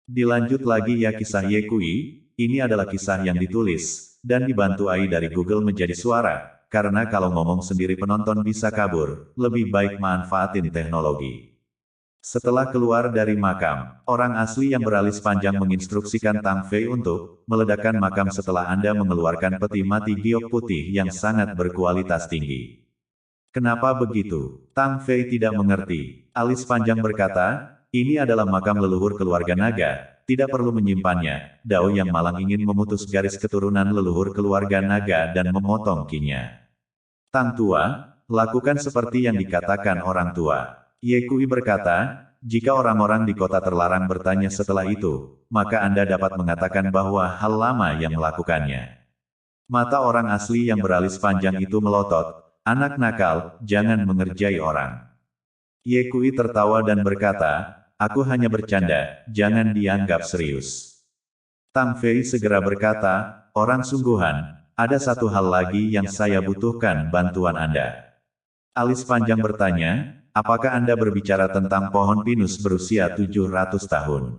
Dilanjut lagi ya kisah Ye Kui, ini adalah kisah yang ditulis, dan dibantu AI dari Google menjadi suara, karena kalau ngomong sendiri penonton bisa kabur, lebih baik manfaatin teknologi. Setelah keluar dari makam, orang asli yang beralis panjang menginstruksikan Tang Fei untuk meledakkan makam setelah Anda mengeluarkan peti mati giok putih yang sangat berkualitas tinggi. Kenapa begitu? Tang Fei tidak mengerti. Alis panjang berkata, ini adalah makam leluhur keluarga naga, tidak perlu menyimpannya. Dao yang malang ingin memutus garis keturunan leluhur keluarga naga dan memotong kinya. Tang tua, lakukan seperti yang dikatakan orang tua. Ye Kui berkata, jika orang-orang di kota terlarang bertanya setelah itu, maka Anda dapat mengatakan bahwa hal lama yang melakukannya. Mata orang asli yang beralis panjang itu melotot, anak nakal, jangan mengerjai orang. Ye Kui tertawa dan berkata, aku hanya bercanda, jangan dianggap serius. Tang Fei segera berkata, orang sungguhan, ada satu hal lagi yang saya butuhkan bantuan Anda. Alis panjang bertanya, apakah Anda berbicara tentang pohon pinus berusia 700 tahun?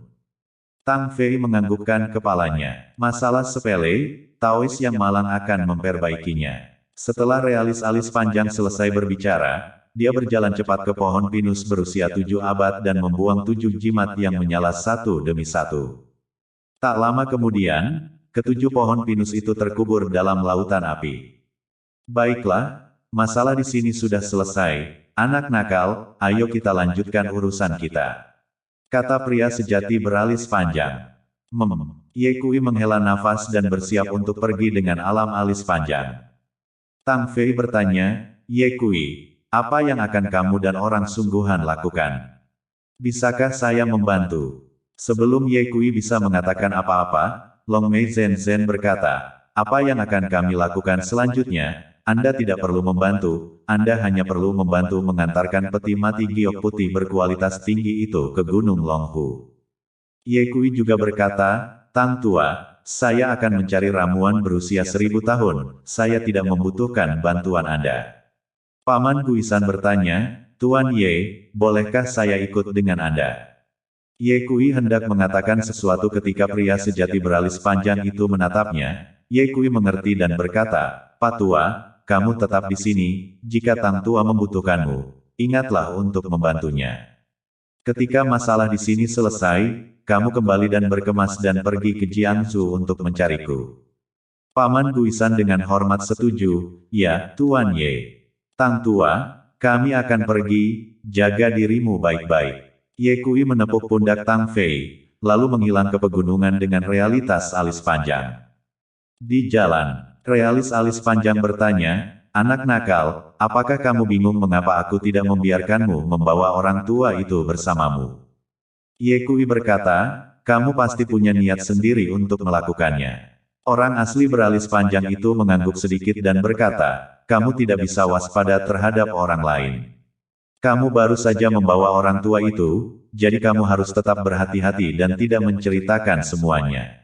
Tang Fei menganggukkan kepalanya. Masalah sepele, Taois yang malang akan memperbaikinya. Setelah realis alis panjang selesai berbicara, dia berjalan cepat ke pohon pinus berusia 7 abad dan membuang 7 jimat yang menyala satu demi satu. Tak lama kemudian, ketujuh pohon pinus itu terkubur dalam lautan api. Baiklah, masalah di sini sudah selesai. Anak nakal, ayo kita lanjutkan urusan kita. Kata pria sejati beralis panjang. Ye Kui menghela nafas dan bersiap untuk pergi dengan alam alis panjang. Tang Fei bertanya, Ye Kui, apa yang akan kamu dan orang sungguhan lakukan? Bisakah saya membantu? Sebelum Ye Kui bisa mengatakan apa-apa, Long Mei Zhen Zhen berkata, apa yang akan kami lakukan selanjutnya? Anda tidak perlu membantu, Anda hanya perlu membantu mengantarkan peti mati giok putih berkualitas tinggi itu ke Gunung Longhu. Ye Kui juga berkata, Tang tua, saya akan mencari ramuan berusia 1000 tahun, saya tidak membutuhkan bantuan Anda. Paman Guisan bertanya, Tuan Ye, bolehkah saya ikut dengan Anda? Ye Kui hendak mengatakan sesuatu ketika pria sejati beralis panjang itu menatapnya. Ye Kui mengerti dan berkata, Pak Tua, kamu tetap di sini, jika Tang Tua membutuhkanmu, ingatlah untuk membantunya. Ketika masalah di sini selesai, kamu kembali dan berkemas dan pergi ke Jiangsu untuk mencariku. Paman Guisan dengan hormat setuju, ya, Tuan Ye. Tang Tua, kami akan pergi, jaga dirimu baik-baik. Ye Kui menepuk pundak Tang Fei, lalu menghilang ke pegunungan dengan realitas alis panjang. Di jalan, realis alis panjang bertanya, anak nakal, apakah kamu bingung mengapa aku tidak membiarkanmu membawa orang tua itu bersamamu? Ye Kui berkata, kamu pasti punya niat sendiri untuk melakukannya. Orang asli beralis panjang itu mengangguk sedikit dan berkata, kamu tidak bisa waspada terhadap orang lain. Kamu baru saja membawa orang tua itu, jadi kamu harus tetap berhati-hati dan tidak menceritakan semuanya.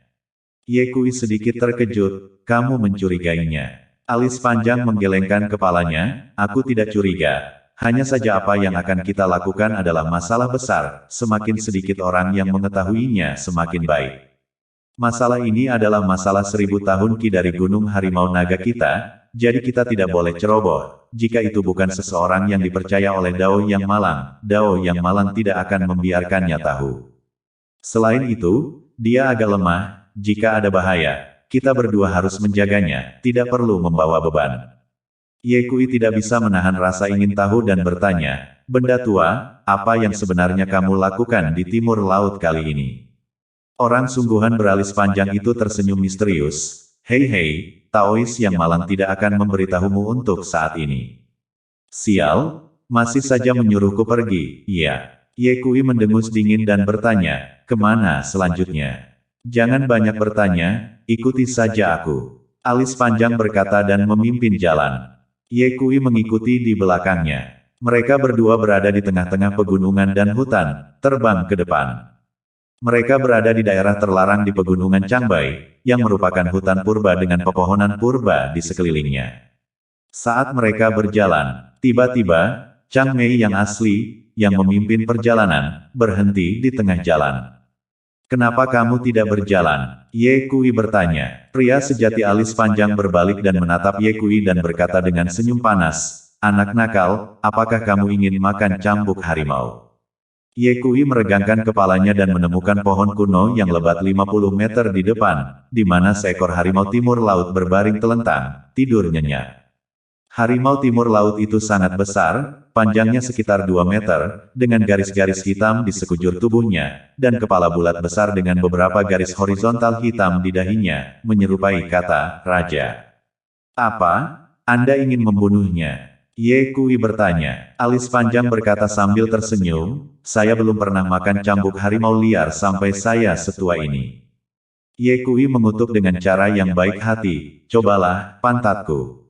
Ye Kui sedikit terkejut, kamu mencurigainya. Alis panjang menggelengkan kepalanya, aku tidak curiga. Hanya saja apa yang akan kita lakukan adalah masalah besar, semakin sedikit orang yang mengetahuinya semakin baik. Masalah ini adalah masalah 1000 tahun Ki dari Gunung Harimau Naga kita, jadi kita tidak boleh ceroboh. Jika itu bukan seseorang yang dipercaya oleh Dao Yang Malang tidak akan membiarkannya tahu. Selain itu, dia agak lemah, jika ada bahaya, kita berdua harus menjaganya, tidak perlu membawa beban. Ye Kui tidak bisa menahan rasa ingin tahu dan bertanya, benda tua, apa yang sebenarnya kamu lakukan di timur laut kali ini? Orang sungguhan beralis panjang itu tersenyum misterius, hei, Taois yang malang tidak akan memberitahumu untuk saat ini. Sial, masih saja menyuruhku pergi, iya. Ye Kui mendengus dingin dan bertanya, kemana selanjutnya? Jangan banyak bertanya, ikuti saja aku. Alis panjang berkata dan memimpin jalan. Ye Kui mengikuti di belakangnya. Mereka berdua berada di tengah-tengah pegunungan dan hutan, terbang ke depan. Mereka berada di daerah terlarang di pegunungan Changbai, yang merupakan hutan purba dengan pepohonan purba di sekelilingnya. Saat mereka berjalan, tiba-tiba, Chang Mei yang asli, yang memimpin perjalanan, berhenti di tengah jalan. Kenapa kamu tidak berjalan? Ye Kui bertanya. Pria sejati alis panjang berbalik dan menatap Ye Kui dan berkata dengan senyum panas, "Anak nakal, apakah kamu ingin makan cambuk harimau?" Ye Kui meregangkan kepalanya dan menemukan pohon kuno yang lebat 50 meter di depan, di mana seekor harimau timur laut berbaring telentang, tidur nyenyak. Harimau timur laut itu sangat besar, panjangnya sekitar 2 meter, dengan garis-garis hitam di sekujur tubuhnya, dan kepala bulat besar dengan beberapa garis horizontal hitam di dahinya, menyerupai kata "Raja". "Apa? Anda ingin membunuhnya?" Ye Kui bertanya. Alis panjang berkata sambil tersenyum, "Saya belum pernah makan cambuk harimau liar sampai saya setua ini." Ye Kui mengutuk dengan cara yang baik hati, "Cobalah, pantatku.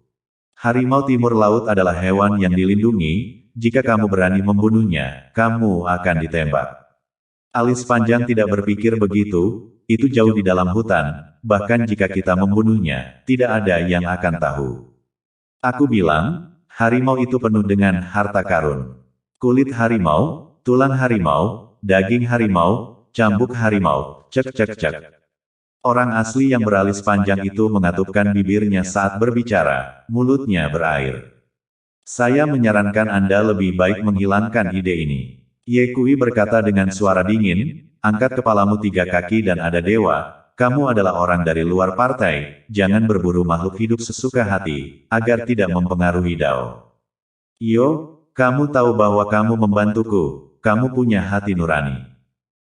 Harimau timur laut adalah hewan yang dilindungi, jika kamu berani membunuhnya, kamu akan ditembak." Alis panjang tidak berpikir begitu, itu jauh di dalam hutan, bahkan jika kita membunuhnya, tidak ada yang akan tahu. Aku bilang, harimau itu penuh dengan harta karun. Kulit harimau, tulang harimau, daging harimau, cambuk harimau, cek cek cek. Orang asli yang beralis panjang itu mengatupkan bibirnya saat berbicara, mulutnya berair. "Saya menyarankan Anda lebih baik menghilangkan ide ini." Ye Kui berkata dengan suara dingin, "Angkat kepalamu 3 kaki dan ada dewa. Kamu adalah orang dari luar partai, jangan berburu makhluk hidup sesuka hati, agar tidak mempengaruhi Dao. Yo, kamu tahu bahwa kamu membantuku, kamu punya hati nurani."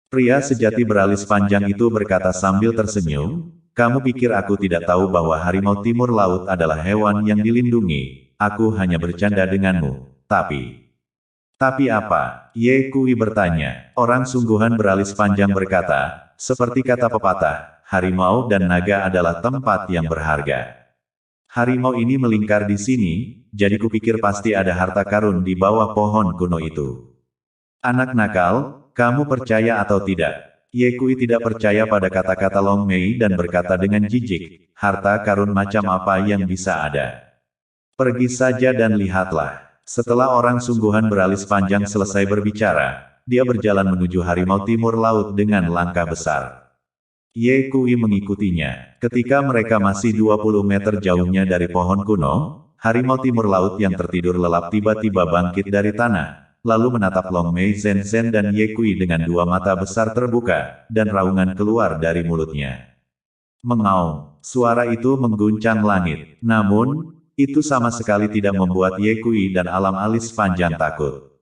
Pria sejati beralis panjang itu berkata sambil tersenyum, "Kamu pikir aku tidak tahu bahwa harimau timur laut adalah hewan yang dilindungi? Aku hanya bercanda denganmu, tapi..." "Tapi apa?" Ye Kui bertanya. Orang sungguhan beralis panjang berkata, "Seperti kata pepatah, harimau dan naga adalah tempat yang berharga. Harimau ini melingkar di sini, jadi kupikir pasti ada harta karun di bawah pohon kuno itu." "Anak nakal, kamu percaya atau tidak?" Ye Kui tidak percaya pada kata-kata Long Mei dan berkata dengan jijik, "Harta karun macam apa yang bisa ada? Pergi saja dan lihatlah." Setelah orang sungguhan beralis panjang selesai berbicara, dia berjalan menuju harimau timur laut dengan langkah besar. Ye Kui mengikutinya. Ketika mereka masih 20 meter jauhnya dari pohon kuno, harimau timur laut yang tertidur lelap tiba-tiba bangkit dari tanah, lalu menatap Long Mei Zhen Zhen dan Ye Kui dengan 2 mata besar terbuka, dan raungan keluar dari mulutnya. Mengaum. Suara itu mengguncang langit. Namun, itu sama sekali tidak membuat Ye Kui dan alam alis panjang takut.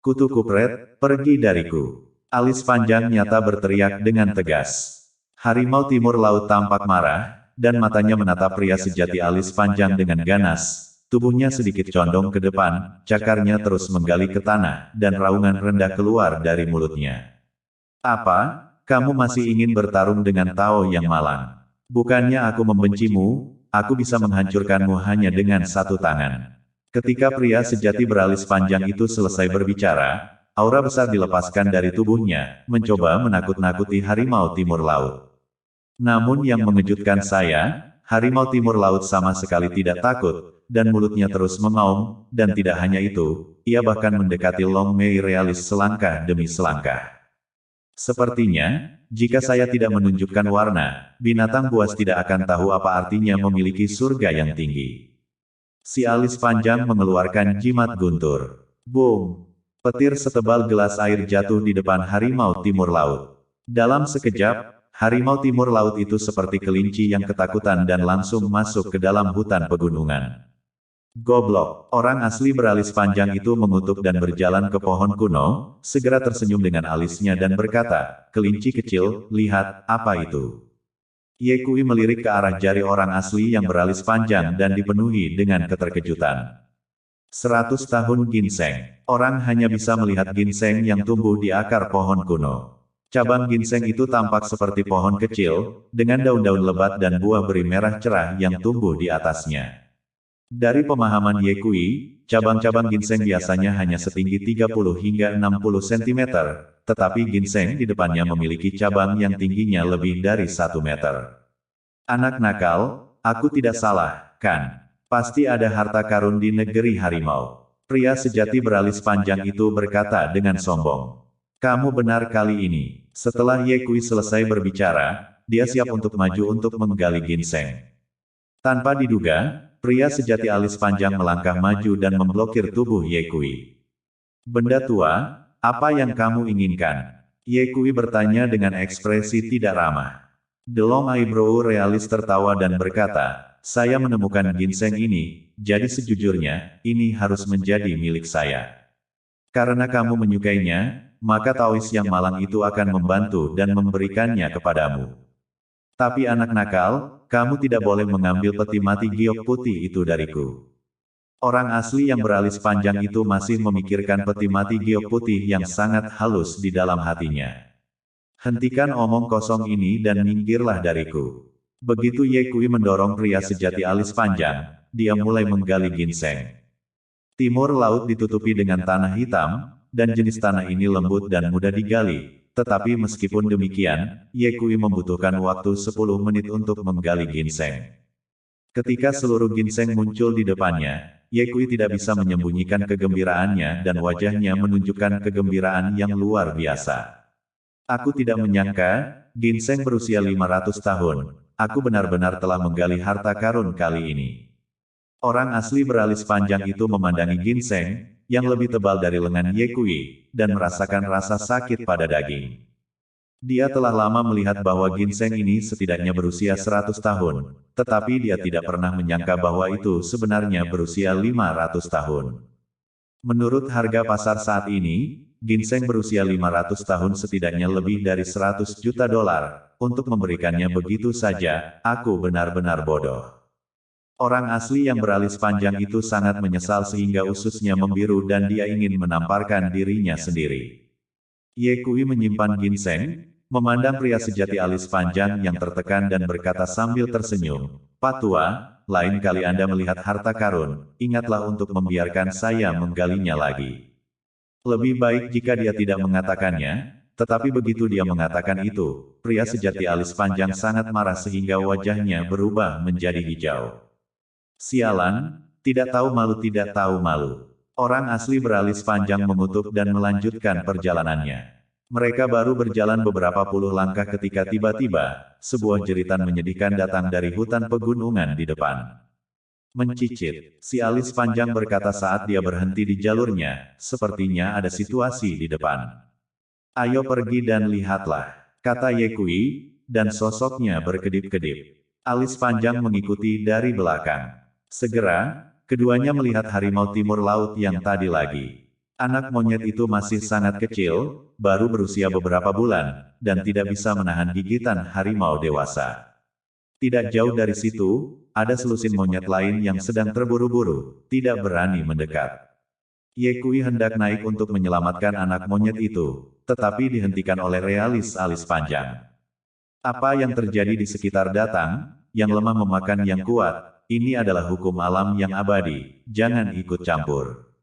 "Kutu kupret, pergi dariku." Alis panjang nyata berteriak dengan tegas. Harimau timur laut tampak marah, dan matanya menatap pria sejati alis panjang dengan ganas. Tubuhnya sedikit condong ke depan, cakarnya terus menggali ke tanah, dan raungan rendah keluar dari mulutnya. "Apa? Kamu masih ingin bertarung dengan Tao yang malang? Bukannya aku membencimu, aku bisa menghancurkanmu hanya dengan 1 tangan." Ketika pria sejati beralis panjang itu selesai berbicara, aura besar dilepaskan dari tubuhnya, mencoba menakut-nakuti harimau timur laut. Namun yang mengejutkan saya, harimau timur laut sama sekali tidak takut, dan mulutnya terus mengaum, dan tidak hanya itu, ia bahkan mendekati Long Mei realis selangkah demi selangkah. "Sepertinya, jika saya tidak menunjukkan warna, binatang buas tidak akan tahu apa artinya memiliki surga yang tinggi." Si alis panjang mengeluarkan jimat guntur. Boom! Petir setebal gelas air jatuh di depan harimau timur laut. Dalam sekejap, harimau timur laut itu seperti kelinci yang ketakutan dan langsung masuk ke dalam hutan pegunungan. "Goblok!" Orang asli beralis panjang itu mengutuk dan berjalan ke pohon kuno, segera tersenyum dengan alisnya dan berkata, "Kelinci kecil, lihat, apa itu?" Ye Kui melirik ke arah jari orang asli yang beralis panjang dan dipenuhi dengan keterkejutan. 100 tahun ginseng. Orang hanya bisa melihat ginseng yang tumbuh di akar pohon kuno. Cabang ginseng itu tampak seperti pohon kecil, dengan daun-daun lebat dan buah beri merah cerah yang tumbuh di atasnya. Dari pemahaman Ye Kui, cabang-cabang ginseng biasanya hanya setinggi 30 hingga 60 cm, tetapi ginseng di depannya memiliki cabang yang tingginya lebih dari 1 meter. "Anak nakal, aku tidak salah, kan? Pasti ada harta karun di negeri harimau." Pria sejati beralis panjang itu berkata dengan sombong. Kamu benar kali ini. Setelah Ye Kui selesai berbicara, dia siap untuk maju untuk menggali ginseng. Tanpa diduga, pria sejati alis panjang melangkah maju dan memblokir tubuh Ye Kui. Benda tua, apa yang kamu inginkan? Ye Kui bertanya dengan ekspresi tidak ramah. The Long Eyebrow realis tertawa dan berkata, saya menemukan ginseng ini, jadi sejujurnya, ini harus menjadi milik saya. Karena kamu menyukainya, maka Taois yang malang itu akan membantu dan memberikannya kepadamu. Tapi anak nakal, kamu tidak boleh mengambil peti mati giok putih itu dariku. Orang asli yang beralis panjang itu masih memikirkan peti mati giok putih yang sangat halus di dalam hatinya. Hentikan omong kosong ini dan minggirlah dariku. Begitu Ye Kui mendorong pria sejati alis panjang, dia mulai menggali ginseng. Timur laut ditutupi dengan tanah hitam, dan jenis tanah ini lembut dan mudah digali. Tetapi meskipun demikian, Ye Kui membutuhkan waktu 10 menit untuk menggali ginseng. Ketika seluruh ginseng muncul di depannya, Ye Kui tidak bisa menyembunyikan kegembiraannya dan wajahnya menunjukkan kegembiraan yang luar biasa. Aku tidak menyangka, ginseng berusia 500 tahun. Aku benar-benar telah menggali harta karun kali ini. Orang asli beralis panjang itu memandangi ginseng, yang lebih tebal dari lengan Ye Kui, dan merasakan rasa sakit pada daging. Dia telah lama melihat bahwa ginseng ini setidaknya berusia 100 tahun, tetapi dia tidak pernah menyangka bahwa itu sebenarnya berusia 500 tahun. Menurut harga pasar saat ini, ginseng berusia 500 tahun setidaknya lebih dari 100 juta dolar, untuk memberikannya begitu saja, aku benar-benar bodoh. Orang asli yang beralis panjang itu sangat menyesal sehingga ususnya membiru dan dia ingin menamparkan dirinya sendiri. Ye Kui menyimpan ginseng, memandang pria sejati alis panjang yang tertekan dan berkata sambil tersenyum, Pak Tua, lain kali Anda melihat harta karun, ingatlah untuk membiarkan saya menggalinya lagi. Lebih baik jika dia tidak mengatakannya, tetapi begitu dia mengatakan itu, pria sejati alis panjang sangat marah sehingga wajahnya berubah menjadi hijau. Sialan, tidak tahu malu. Orang asli beralis panjang mengutuk dan melanjutkan perjalanannya. Mereka baru berjalan beberapa puluh langkah ketika tiba-tiba, sebuah jeritan menyedihkan datang dari hutan pegunungan di depan. Mencicit, si alis panjang berkata saat dia berhenti di jalurnya, sepertinya ada situasi di depan. Ayo pergi dan lihatlah, kata Ye Kui, dan sosoknya berkedip-kedip. Alis panjang mengikuti dari belakang. Segera, keduanya melihat harimau timur laut yang tadi lagi. Anak monyet itu masih sangat kecil, baru berusia beberapa bulan, dan tidak bisa menahan gigitan harimau dewasa. Tidak jauh dari situ, ada selusin monyet lain yang sedang terburu-buru, tidak berani mendekat. Ye Kui hendak naik untuk menyelamatkan anak monyet itu, tetapi dihentikan oleh realis alis panjang. Apa yang terjadi di sekitar datang, yang lemah memakan yang kuat, ini adalah hukum alam yang abadi, jangan ikut campur.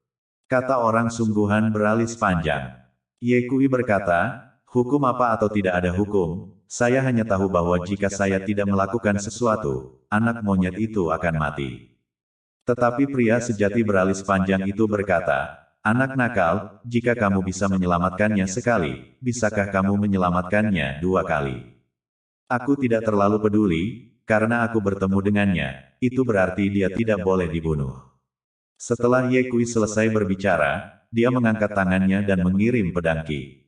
Kata orang sungguhan beralis panjang. Ye Kui berkata, hukum apa atau tidak ada hukum, saya hanya tahu bahwa jika saya tidak melakukan sesuatu, anak monyet itu akan mati. Tetapi pria sejati beralis panjang itu berkata, anak nakal, jika kamu bisa menyelamatkannya sekali, bisakah kamu menyelamatkannya 2 kali? Aku tidak terlalu peduli, karena aku bertemu dengannya, itu berarti dia tidak boleh dibunuh. Setelah Ye Kui selesai berbicara, dia mengangkat tangannya dan mengirim pedang Ki.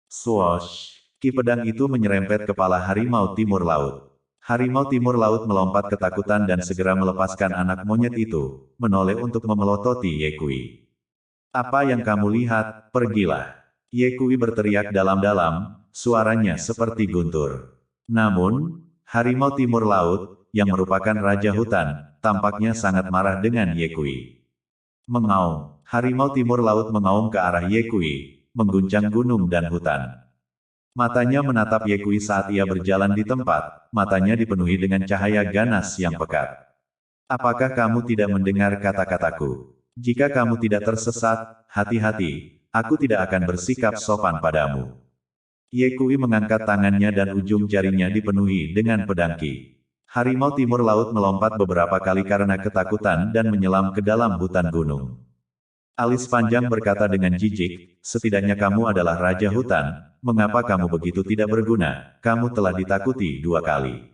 Swoosh! Ki pedang itu menyerempet kepala harimau timur laut. Harimau timur laut melompat ketakutan dan segera melepaskan anak monyet itu, menoleh untuk memelototi Ye Kui. Apa yang kamu lihat, pergilah. Ye Kui berteriak dalam-dalam, suaranya seperti guntur. Namun, harimau timur laut, yang merupakan raja hutan, tampaknya sangat marah dengan Ye Kui. Mengaum, harimau timur laut mengaum ke arah Ye Kui, mengguncang gunung dan hutan. Matanya menatap Ye Kui saat ia berjalan di tempat, matanya dipenuhi dengan cahaya ganas yang pekat. Apakah kamu tidak mendengar kata-kataku? Jika kamu tidak tersesat, hati-hati, aku tidak akan bersikap sopan padamu. Ye Kui mengangkat tangannya dan ujung jarinya dipenuhi dengan pedang Ki. Harimau timur laut melompat beberapa kali karena ketakutan dan menyelam ke dalam hutan gunung. Alis panjang berkata dengan jijik, setidaknya kamu adalah raja hutan, mengapa kamu begitu tidak berguna, kamu telah ditakuti 2 kali.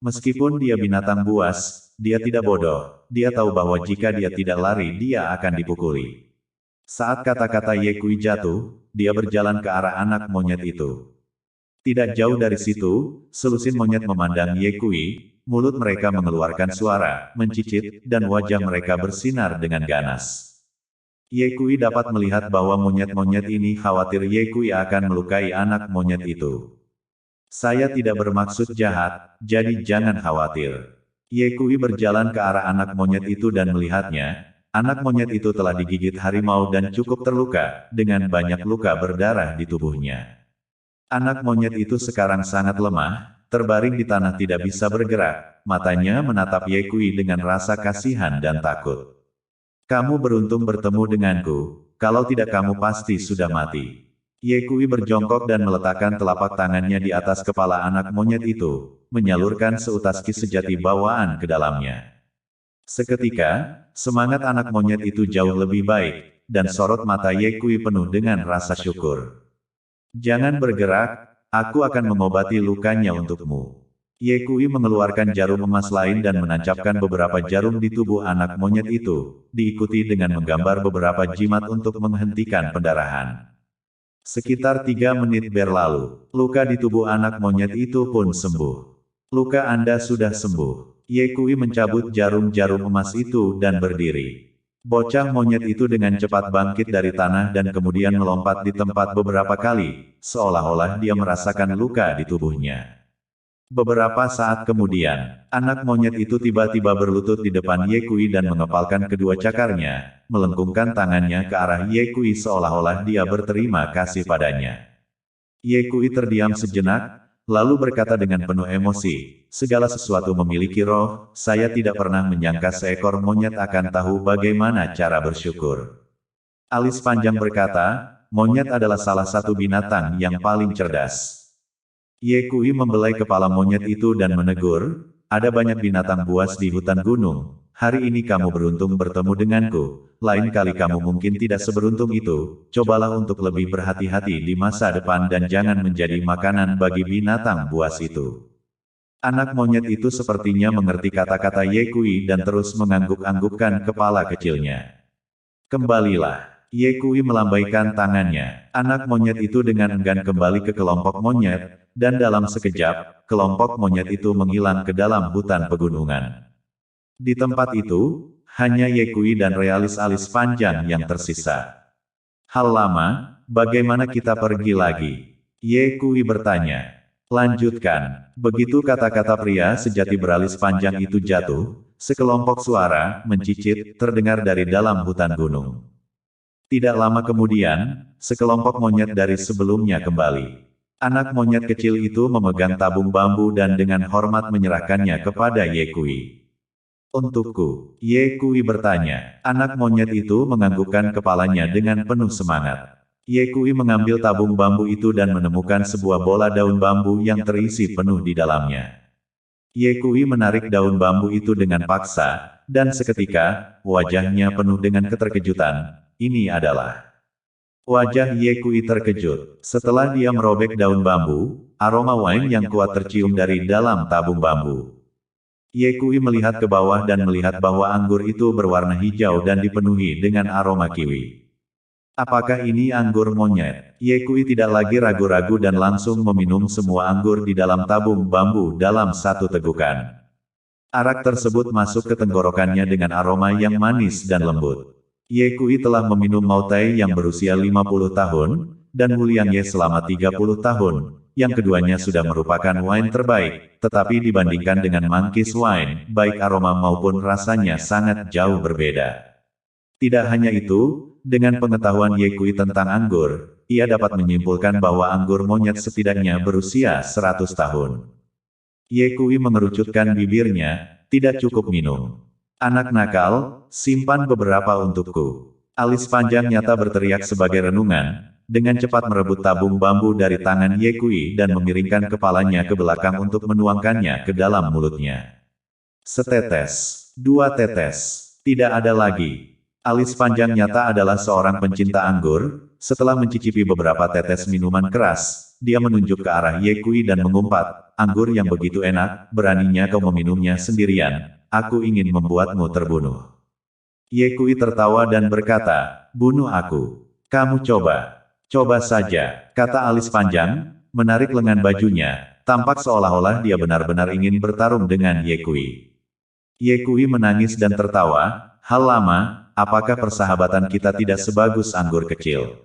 Meskipun dia binatang buas, dia tidak bodoh, dia tahu bahwa jika dia tidak lari dia akan dipukuli. Saat kata-kata Ye Kui jatuh, dia berjalan ke arah anak monyet itu. Tidak jauh dari situ, selusin monyet memandang Ye Kui, mulut mereka mengeluarkan suara, mencicit, dan wajah mereka bersinar dengan ganas. Ye Kui dapat melihat bahwa monyet-monyet ini khawatir Ye Kui akan melukai anak monyet itu. Saya tidak bermaksud jahat, jadi jangan khawatir. Ye Kui berjalan ke arah anak monyet itu dan melihatnya. Anak monyet itu telah digigit harimau dan cukup terluka, dengan banyak luka berdarah di tubuhnya. Anak monyet itu sekarang sangat lemah, terbaring di tanah tidak bisa bergerak, matanya menatap Ye Kui dengan rasa kasihan dan takut. Kamu beruntung bertemu denganku, kalau tidak kamu pasti sudah mati. Ye Kui berjongkok dan meletakkan telapak tangannya di atas kepala anak monyet itu, menyalurkan seutas ki sejati bawaan ke dalamnya. Seketika, semangat anak monyet itu jauh lebih baik, dan sorot mata Ye Kui penuh dengan rasa syukur. Jangan bergerak, aku akan mengobati lukanya untukmu. Ye Kui mengeluarkan jarum emas lain dan menancapkan beberapa jarum di tubuh anak monyet itu, diikuti dengan menggambar beberapa jimat untuk menghentikan pendarahan. Sekitar 3 menit berlalu, luka di tubuh anak monyet itu pun sembuh. Luka Anda sudah sembuh. Ye Kui mencabut jarum-jarum emas itu dan berdiri. Bocah monyet itu dengan cepat bangkit dari tanah dan kemudian melompat di tempat beberapa kali, seolah-olah dia merasakan luka di tubuhnya. Beberapa saat kemudian, anak monyet itu tiba-tiba berlutut di depan Ye Kui dan mengepalkan kedua cakarnya, melengkungkan tangannya ke arah Ye Kui seolah-olah dia berterima kasih padanya. Ye Kui terdiam sejenak, lalu berkata dengan penuh emosi, segala sesuatu memiliki roh, saya tidak pernah menyangka seekor monyet akan tahu bagaimana cara bersyukur. Alis panjang berkata, monyet adalah salah satu binatang yang paling cerdas. Ye Kui membelai kepala monyet itu dan menegur, ada banyak binatang buas di hutan gunung, hari ini kamu beruntung bertemu denganku, lain kali kamu mungkin tidak seberuntung itu, cobalah untuk lebih berhati-hati di masa depan dan jangan menjadi makanan bagi binatang buas itu. Anak monyet itu sepertinya mengerti kata-kata Ye Kui dan terus mengangguk-anggukkan kepala kecilnya. Kembalilah. Ye Kui melambaikan tangannya. Anak monyet itu dengan enggan kembali ke kelompok monyet, dan dalam sekejap, kelompok monyet itu menghilang ke dalam hutan pegunungan. Di tempat itu, hanya Ye Kui dan realis alis panjang yang tersisa. Hal lama, bagaimana kita pergi lagi? Ye Kui bertanya. Lanjutkan. Begitu kata-kata pria sejati beralis panjang itu jatuh, sekelompok suara, mencicit, terdengar dari dalam hutan gunung. Tidak lama kemudian, sekelompok monyet dari sebelumnya kembali. Anak monyet kecil itu memegang tabung bambu dan dengan hormat menyerahkannya kepada Ye Kui. Untukku, Ye Kui bertanya. Anak monyet itu menganggukkan kepalanya dengan penuh semangat. Ye Kui mengambil tabung bambu itu dan menemukan sebuah bola daun bambu yang terisi penuh di dalamnya. Ye Kui menarik daun bambu itu dengan paksa, dan seketika, wajahnya penuh dengan keterkejutan. Ini adalah wajah Ye Kui terkejut. Setelah dia merobek daun bambu, aroma wine yang kuat tercium dari dalam tabung bambu. Ye Kui melihat ke bawah dan melihat bahwa anggur itu berwarna hijau dan dipenuhi dengan aroma kiwi. Apakah ini anggur monyet? Ye Kui tidak lagi ragu-ragu dan langsung meminum semua anggur di dalam tabung bambu dalam satu tegukan. Arak tersebut masuk ke tenggorokannya dengan aroma yang manis dan lembut. Ye Kui telah meminum Mautai yang berusia 50 tahun, dan Wu Liangye selama 30 tahun, yang keduanya sudah merupakan wine terbaik, tetapi dibandingkan dengan Monkey's Wine, baik aroma maupun rasanya sangat jauh berbeda. Tidak hanya itu, dengan pengetahuan Ye Kui tentang anggur, ia dapat menyimpulkan bahwa anggur monyet setidaknya berusia 100 tahun. Ye Kui mengerucutkan bibirnya, tidak cukup minum. Anak nakal, simpan beberapa untukku. Alis panjang nyata berteriak sebagai renungan, dengan cepat merebut tabung bambu dari tangan Ye Kui dan memiringkan kepalanya ke belakang untuk menuangkannya ke dalam mulutnya. Setetes, 2 tetes, tidak ada lagi. Alis panjang nyata adalah seorang pencinta anggur. Setelah mencicipi beberapa tetes minuman keras, dia menunjuk ke arah Ye Kui dan mengumpat, "Anggur yang begitu enak, beraninya kau meminumnya sendirian. Aku ingin membuatmu terbunuh." Ye Kui tertawa dan berkata, "Bunuh aku. Kamu coba. Coba saja," kata alis panjang, menarik lengan bajunya. Tampak seolah-olah dia benar-benar ingin bertarung dengan Ye Kui. Ye Kui menangis dan tertawa, "Hal lama, apakah persahabatan kita tidak sebagus anggur kecil?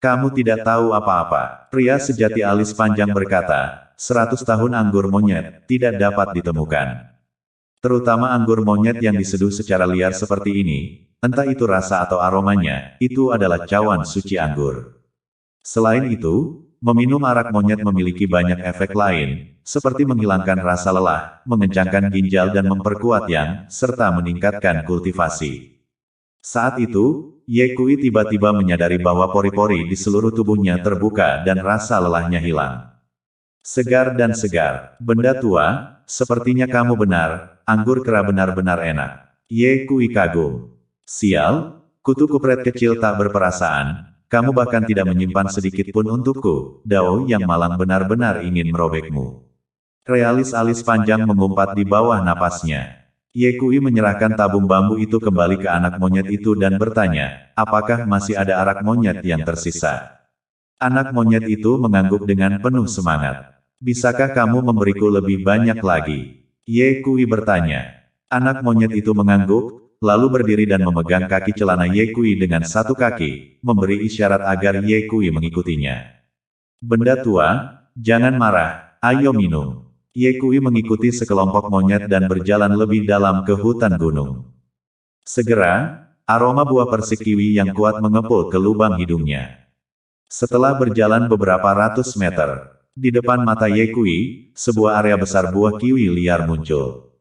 Kamu tidak tahu apa-apa." Pria sejati alis panjang berkata, 100 tahun anggur monyet, tidak dapat ditemukan. Terutama anggur monyet yang diseduh secara liar seperti ini, entah itu rasa atau aromanya, itu adalah cawan suci anggur. Selain itu, meminum arak monyet memiliki banyak efek lain, seperti menghilangkan rasa lelah, mengencangkan ginjal dan memperkuat yang, serta meningkatkan kultivasi. Saat itu, Ye Kui tiba-tiba menyadari bahwa pori-pori di seluruh tubuhnya terbuka dan rasa lelahnya hilang. Segar dan segar, benda tua, sepertinya kamu benar, anggur kera benar-benar enak. Ye Kui kagum. Sial, kutu kupret kecil tak berperasaan, kamu bahkan tidak menyimpan sedikit pun untukku, Dao yang malang benar-benar ingin merobekmu. Realis alis panjang mengumpat di bawah napasnya. Ye Kui menyerahkan tabung bambu itu kembali ke anak monyet itu dan bertanya, "Apakah masih ada arak monyet yang tersisa?" Anak monyet itu mengangguk dengan penuh semangat. "Bisakah kamu memberiku lebih banyak lagi?" Ye Kui bertanya. Anak monyet itu mengangguk, lalu berdiri dan memegang kaki celana Ye Kui dengan satu kaki, memberi isyarat agar Ye Kui mengikutinya. "Benda tua, jangan marah, ayo minum." Ye Kui mengikuti sekelompok monyet dan berjalan lebih dalam ke hutan gunung. Segera, aroma buah persik kiwi yang kuat mengepul ke lubang hidungnya. Setelah berjalan beberapa ratus meter, di depan mata Ye Kui, sebuah area besar buah kiwi liar muncul.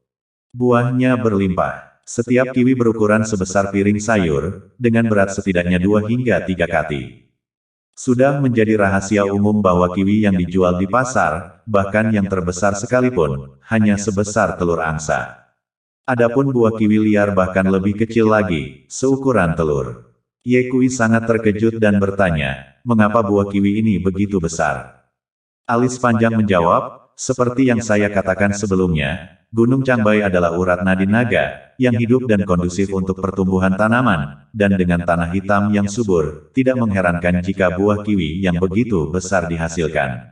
Buahnya berlimpah. Setiap kiwi berukuran sebesar piring sayur, dengan berat setidaknya 2 hingga 3 kati. Sudah menjadi rahasia umum bahwa kiwi yang dijual di pasar, bahkan yang terbesar sekalipun, hanya sebesar telur angsa. Adapun buah kiwi liar bahkan lebih kecil lagi, seukuran telur. Ye Kui sangat terkejut dan bertanya, "Mengapa buah kiwi ini begitu besar?" Alis panjang menjawab, "Seperti yang saya katakan sebelumnya, Gunung Changbai adalah urat nadi naga, yang hidup dan kondusif untuk pertumbuhan tanaman, dan dengan tanah hitam yang subur, tidak mengherankan jika buah kiwi yang begitu besar dihasilkan."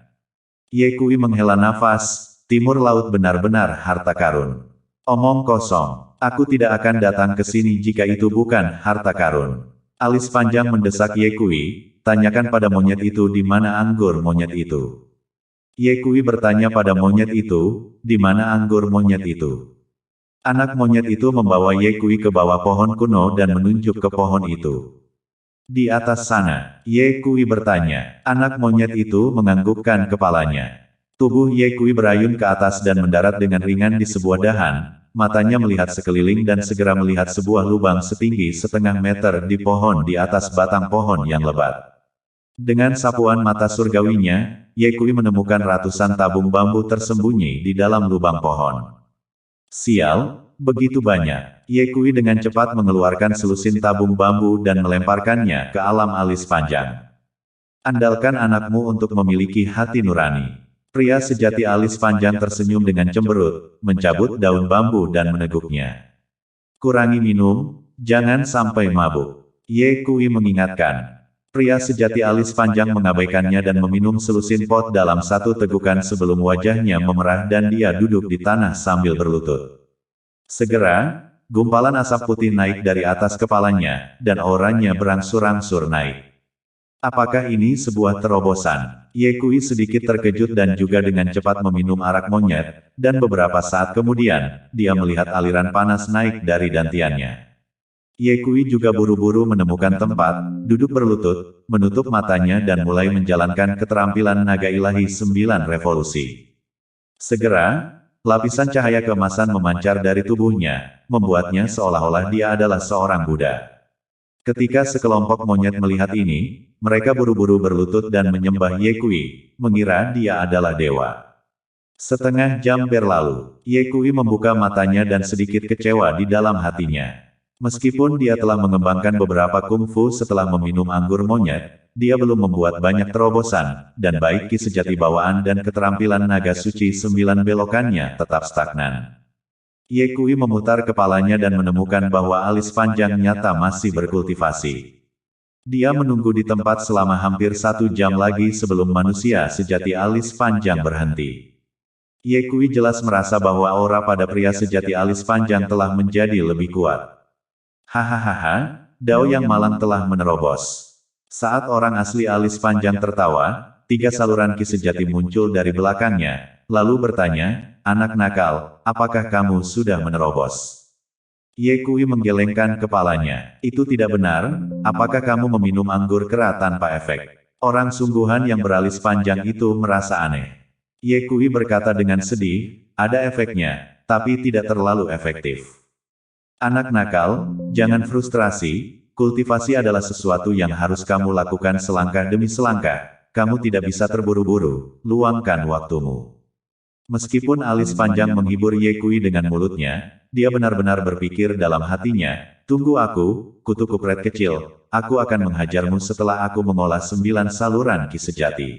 Ye Kui menghela nafas, "Timur laut benar-benar harta karun." "Omong kosong. Aku tidak akan datang ke sini jika itu bukan harta karun." Alis panjang mendesak Ye Kui, "Tanyakan pada monyet itu di mana anggur monyet itu." Ye Kui bertanya pada monyet itu, "Di mana anggur monyet itu?" Anak monyet itu membawa Ye Kui ke bawah pohon kuno dan menunjuk ke pohon itu. "Di atas sana," Ye Kui bertanya. Anak monyet itu menganggukkan kepalanya. Tubuh Ye Kui berayun ke atas dan mendarat dengan ringan di sebuah dahan, matanya melihat sekeliling dan segera melihat sebuah lubang setinggi setengah meter di pohon di atas batang pohon yang lebat. Dengan sapuan mata surgawinya, Ye Kui menemukan ratusan tabung bambu tersembunyi di dalam lubang pohon. "Sial, begitu banyak." Ye Kui dengan cepat mengeluarkan selusin tabung bambu dan melemparkannya ke alam alis panjang. "Andalkan anakmu untuk memiliki hati nurani." Pria sejati alis panjang tersenyum dengan cemberut, mencabut daun bambu dan meneguknya. "Kurangi minum, jangan sampai mabuk," Ye Kui mengingatkan. Pria sejati alis panjang mengabaikannya dan meminum selusin pot dalam satu tegukan sebelum wajahnya memerah dan dia duduk di tanah sambil berlutut. Segera, gumpalan asap putih naik dari atas kepalanya, dan auranya berangsur-angsur naik. Apakah ini sebuah terobosan? Ye Kui sedikit terkejut dan juga dengan cepat meminum arak monyet, dan beberapa saat kemudian, dia melihat aliran panas naik dari dantiannya. Ye Kui juga buru-buru menemukan tempat, duduk berlutut, menutup matanya dan mulai menjalankan keterampilan naga ilahi 9 revolusi. Segera, lapisan cahaya keemasan memancar dari tubuhnya, membuatnya seolah-olah dia adalah seorang Buddha. Ketika sekelompok monyet melihat ini, mereka buru-buru berlutut dan menyembah Ye Kui, mengira dia adalah dewa. Setengah jam berlalu, Ye Kui membuka matanya dan sedikit kecewa di dalam hatinya. Meskipun dia telah mengembangkan beberapa kungfu setelah meminum anggur monyet, dia belum membuat banyak terobosan, dan baik ki sejati bawaan dan keterampilan naga suci 9 belokannya tetap stagnan. Ye Kui memutar kepalanya dan menemukan bahwa alis panjang nyata masih berkultivasi. Dia menunggu di tempat selama hampir 1 jam lagi sebelum manusia sejati alis panjang berhenti. Ye Kui jelas merasa bahwa aura pada pria sejati alis panjang telah menjadi lebih kuat. Hahaha, Dao yang malang telah menerobos. Saat orang asli alis panjang tertawa, 3 saluran ki sejati muncul dari belakangnya, lalu bertanya, anak nakal, apakah kamu sudah menerobos? Ye Kui menggelengkan kepalanya. Itu tidak benar, apakah kamu meminum anggur kera tanpa efek? Orang sungguhan yang beralis panjang itu merasa aneh. Ye Kui berkata dengan sedih, ada efeknya, tapi tidak terlalu efektif. Anak nakal, jangan frustrasi, kultivasi adalah sesuatu yang harus kamu lakukan selangkah demi selangkah. Kamu tidak bisa terburu-buru, luangkan waktumu. Meskipun alis panjang menghibur Ye Kui dengan mulutnya, dia benar-benar berpikir dalam hatinya, tunggu aku, kutu kupret kecil, aku akan menghajarmu setelah aku mengolah 9 saluran ki sejati.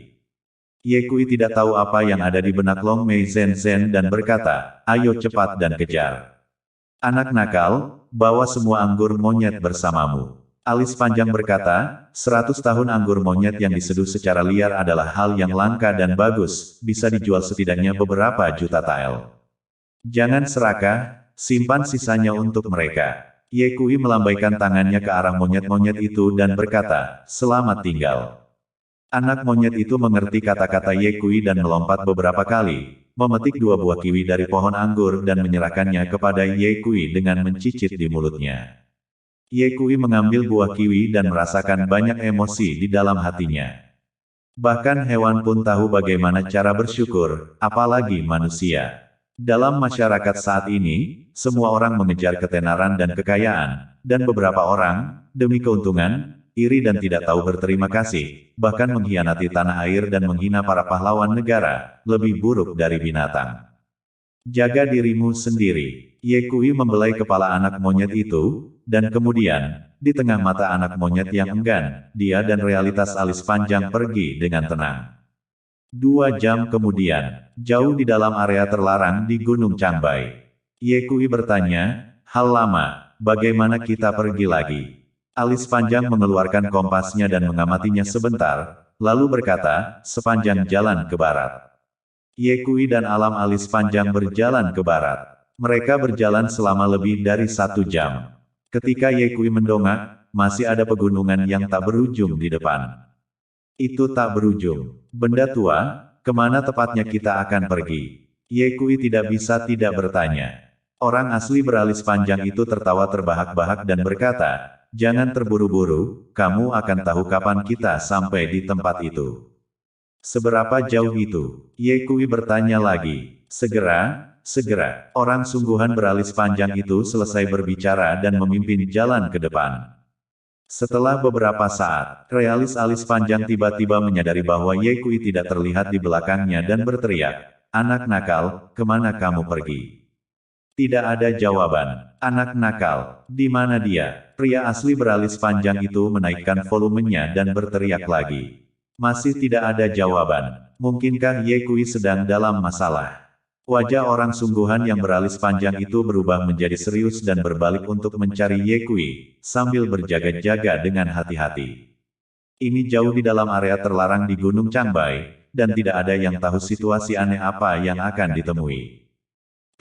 Ye Kui tidak tahu apa yang ada di benak Long Mei Zhen Zhen dan berkata, ayo cepat dan kejar. Anak nakal, bawa semua anggur monyet bersamamu. Alis panjang berkata, 100 tahun anggur monyet yang diseduh secara liar adalah hal yang langka dan bagus, bisa dijual setidaknya beberapa juta tael. Jangan serakah, simpan sisanya untuk mereka. Ye Kui melambaikan tangannya ke arah monyet-monyet itu dan berkata, selamat tinggal. Anak monyet itu mengerti kata-kata Ye Kui dan melompat beberapa kali, memetik 2 buah kiwi dari pohon anggur dan menyerahkannya kepada Ye Kui dengan mencicit di mulutnya. Ye Kui mengambil buah kiwi dan merasakan banyak emosi di dalam hatinya. Bahkan hewan pun tahu bagaimana cara bersyukur, apalagi manusia. Dalam masyarakat saat ini, semua orang mengejar ketenaran dan kekayaan, dan beberapa orang, demi keuntungan, iri dan tidak tahu berterima kasih, bahkan mengkhianati tanah air dan menghina para pahlawan negara, lebih buruk dari binatang. Jaga dirimu sendiri. Ye Kui membelai kepala anak monyet itu, dan kemudian, di tengah mata anak monyet yang enggan, dia dan realitas alis panjang pergi dengan tenang. 2 jam kemudian, jauh di dalam area terlarang di Gunung Changbai. Ye Kui bertanya, hal lama, bagaimana kita pergi lagi? Alis panjang mengeluarkan kompasnya dan mengamatinya sebentar, lalu berkata, sepanjang jalan ke barat. Ye Kui dan alam alis panjang berjalan ke barat. Mereka berjalan selama lebih dari 1 jam. Ketika Ye Kui mendongak, masih ada pegunungan yang tak berujung di depan. Itu tak berujung. Benda tua, kemana tepatnya kita akan pergi? Ye Kui tidak bisa tidak bertanya. Orang asli beralis panjang itu tertawa terbahak-bahak dan berkata, jangan terburu-buru, kamu akan tahu kapan kita sampai di tempat itu. Seberapa jauh itu? Ye Kui bertanya lagi. Segera, segera. Orang sungguhan beralis panjang itu selesai berbicara dan memimpin jalan ke depan. Setelah beberapa saat, realis alis panjang tiba-tiba menyadari bahwa Ye Kui tidak terlihat di belakangnya dan berteriak, anak nakal, kemana kamu pergi? Tidak ada jawaban. Anak nakal, di mana dia? Pria asli beralis panjang itu menaikkan volumenya dan berteriak lagi. Masih tidak ada jawaban. Mungkinkah Ye Kui sedang dalam masalah? Wajah orang sungguhan yang beralis panjang itu berubah menjadi serius dan berbalik untuk mencari Ye Kui, sambil berjaga-jaga dengan hati-hati. Ini jauh di dalam area terlarang di Gunung Changbai, dan tidak ada yang tahu situasi aneh apa yang akan ditemui.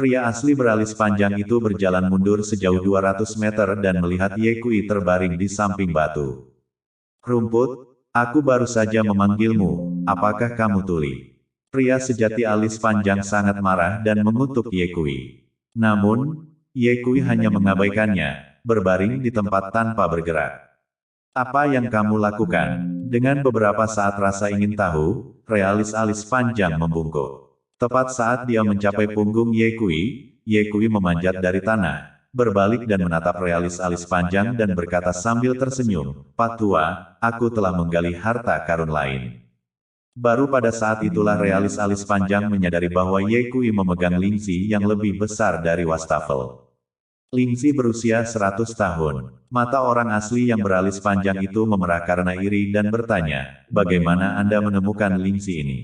Pria asli beralis panjang itu berjalan mundur sejauh 200 meter dan melihat Ye Kui terbaring di samping batu. Rumput, aku baru saja memanggilmu, apakah kamu tuli? Pria sejati alis panjang sangat marah dan mengutuk Ye Kui. Namun, Ye Kui hanya mengabaikannya, berbaring di tempat tanpa bergerak. Apa yang kamu lakukan? Dengan beberapa saat rasa ingin tahu, realis alis panjang membungkuk. Tepat saat dia mencapai punggung Ye Kui memanjat dari tanah, berbalik dan menatap realis alis panjang dan berkata sambil tersenyum, Pak Tua, aku telah menggali harta karun lain. Baru pada saat itulah realis alis panjang menyadari bahwa Ye Kui memegang lingzi yang lebih besar dari wastafel. Lingzi berusia 100 tahun. Mata orang asli yang beralis panjang itu memerah karena iri dan bertanya, bagaimana Anda menemukan Lingzi ini?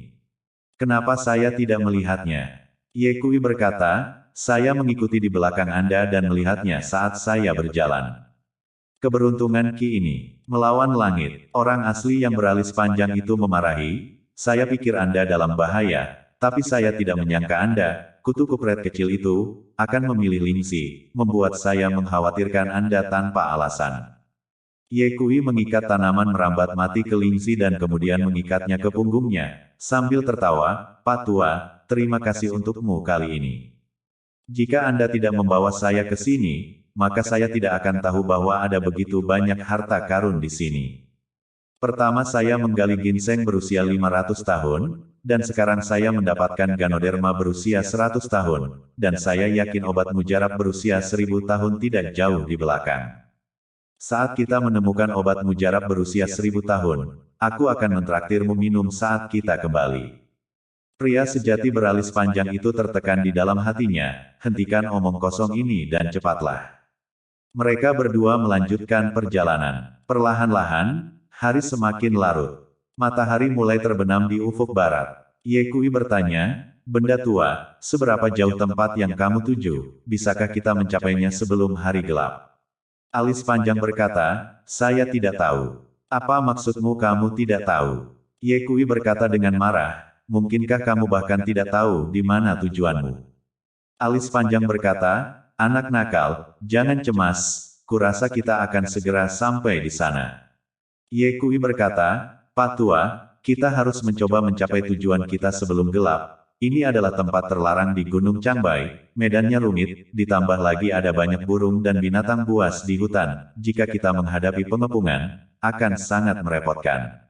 Kenapa saya tidak melihatnya? Ye Kui berkata, saya mengikuti di belakang Anda dan melihatnya saat saya berjalan. Keberuntungan Ki ini, melawan langit, orang asli yang beralis panjang itu memarahi, saya pikir Anda dalam bahaya, tapi saya tidak menyangka Anda, kutu kupret kecil itu, akan memilih Lingzi, membuat saya mengkhawatirkan Anda tanpa alasan. Ye Kui mengikat tanaman merambat mati ke Lingzi dan kemudian mengikatnya ke punggungnya, sambil tertawa, Pak Tua, terima kasih untukmu kali ini. Jika Anda tidak membawa saya ke sini, maka saya tidak akan tahu bahwa ada begitu banyak harta karun di sini. Pertama saya menggali ginseng berusia 500 tahun, dan sekarang saya mendapatkan Ganoderma berusia 100 tahun, dan saya yakin obat mujarab berusia 1000 tahun tidak jauh di belakang. Saat kita menemukan obat mujarab berusia 1000 tahun, aku akan mentraktirmu minum saat kita kembali. Pria sejati beralis panjang itu tertekan di dalam hatinya, hentikan omong kosong ini dan cepatlah. Mereka berdua melanjutkan perjalanan. Perlahan-lahan, hari semakin larut. Matahari mulai terbenam di ufuk barat. Ye Kui bertanya, benda tua, seberapa jauh tempat yang kamu tuju? Bisakah kita mencapainya sebelum hari gelap? Alis panjang berkata, saya tidak tahu. Apa maksudmu kamu tidak tahu? Ye Kui berkata dengan marah, mungkinkah kamu bahkan tidak tahu di mana tujuanmu? Alis panjang berkata, anak nakal, jangan cemas, kurasa kita akan segera sampai di sana. Ye Kui berkata, Pak Tua, kita harus mencoba mencapai tujuan kita sebelum gelap. Ini adalah tempat terlarang di Gunung Changbai, medannya rumit, ditambah lagi ada banyak burung dan binatang buas di hutan. Jika kita menghadapi pengepungan, akan sangat merepotkan.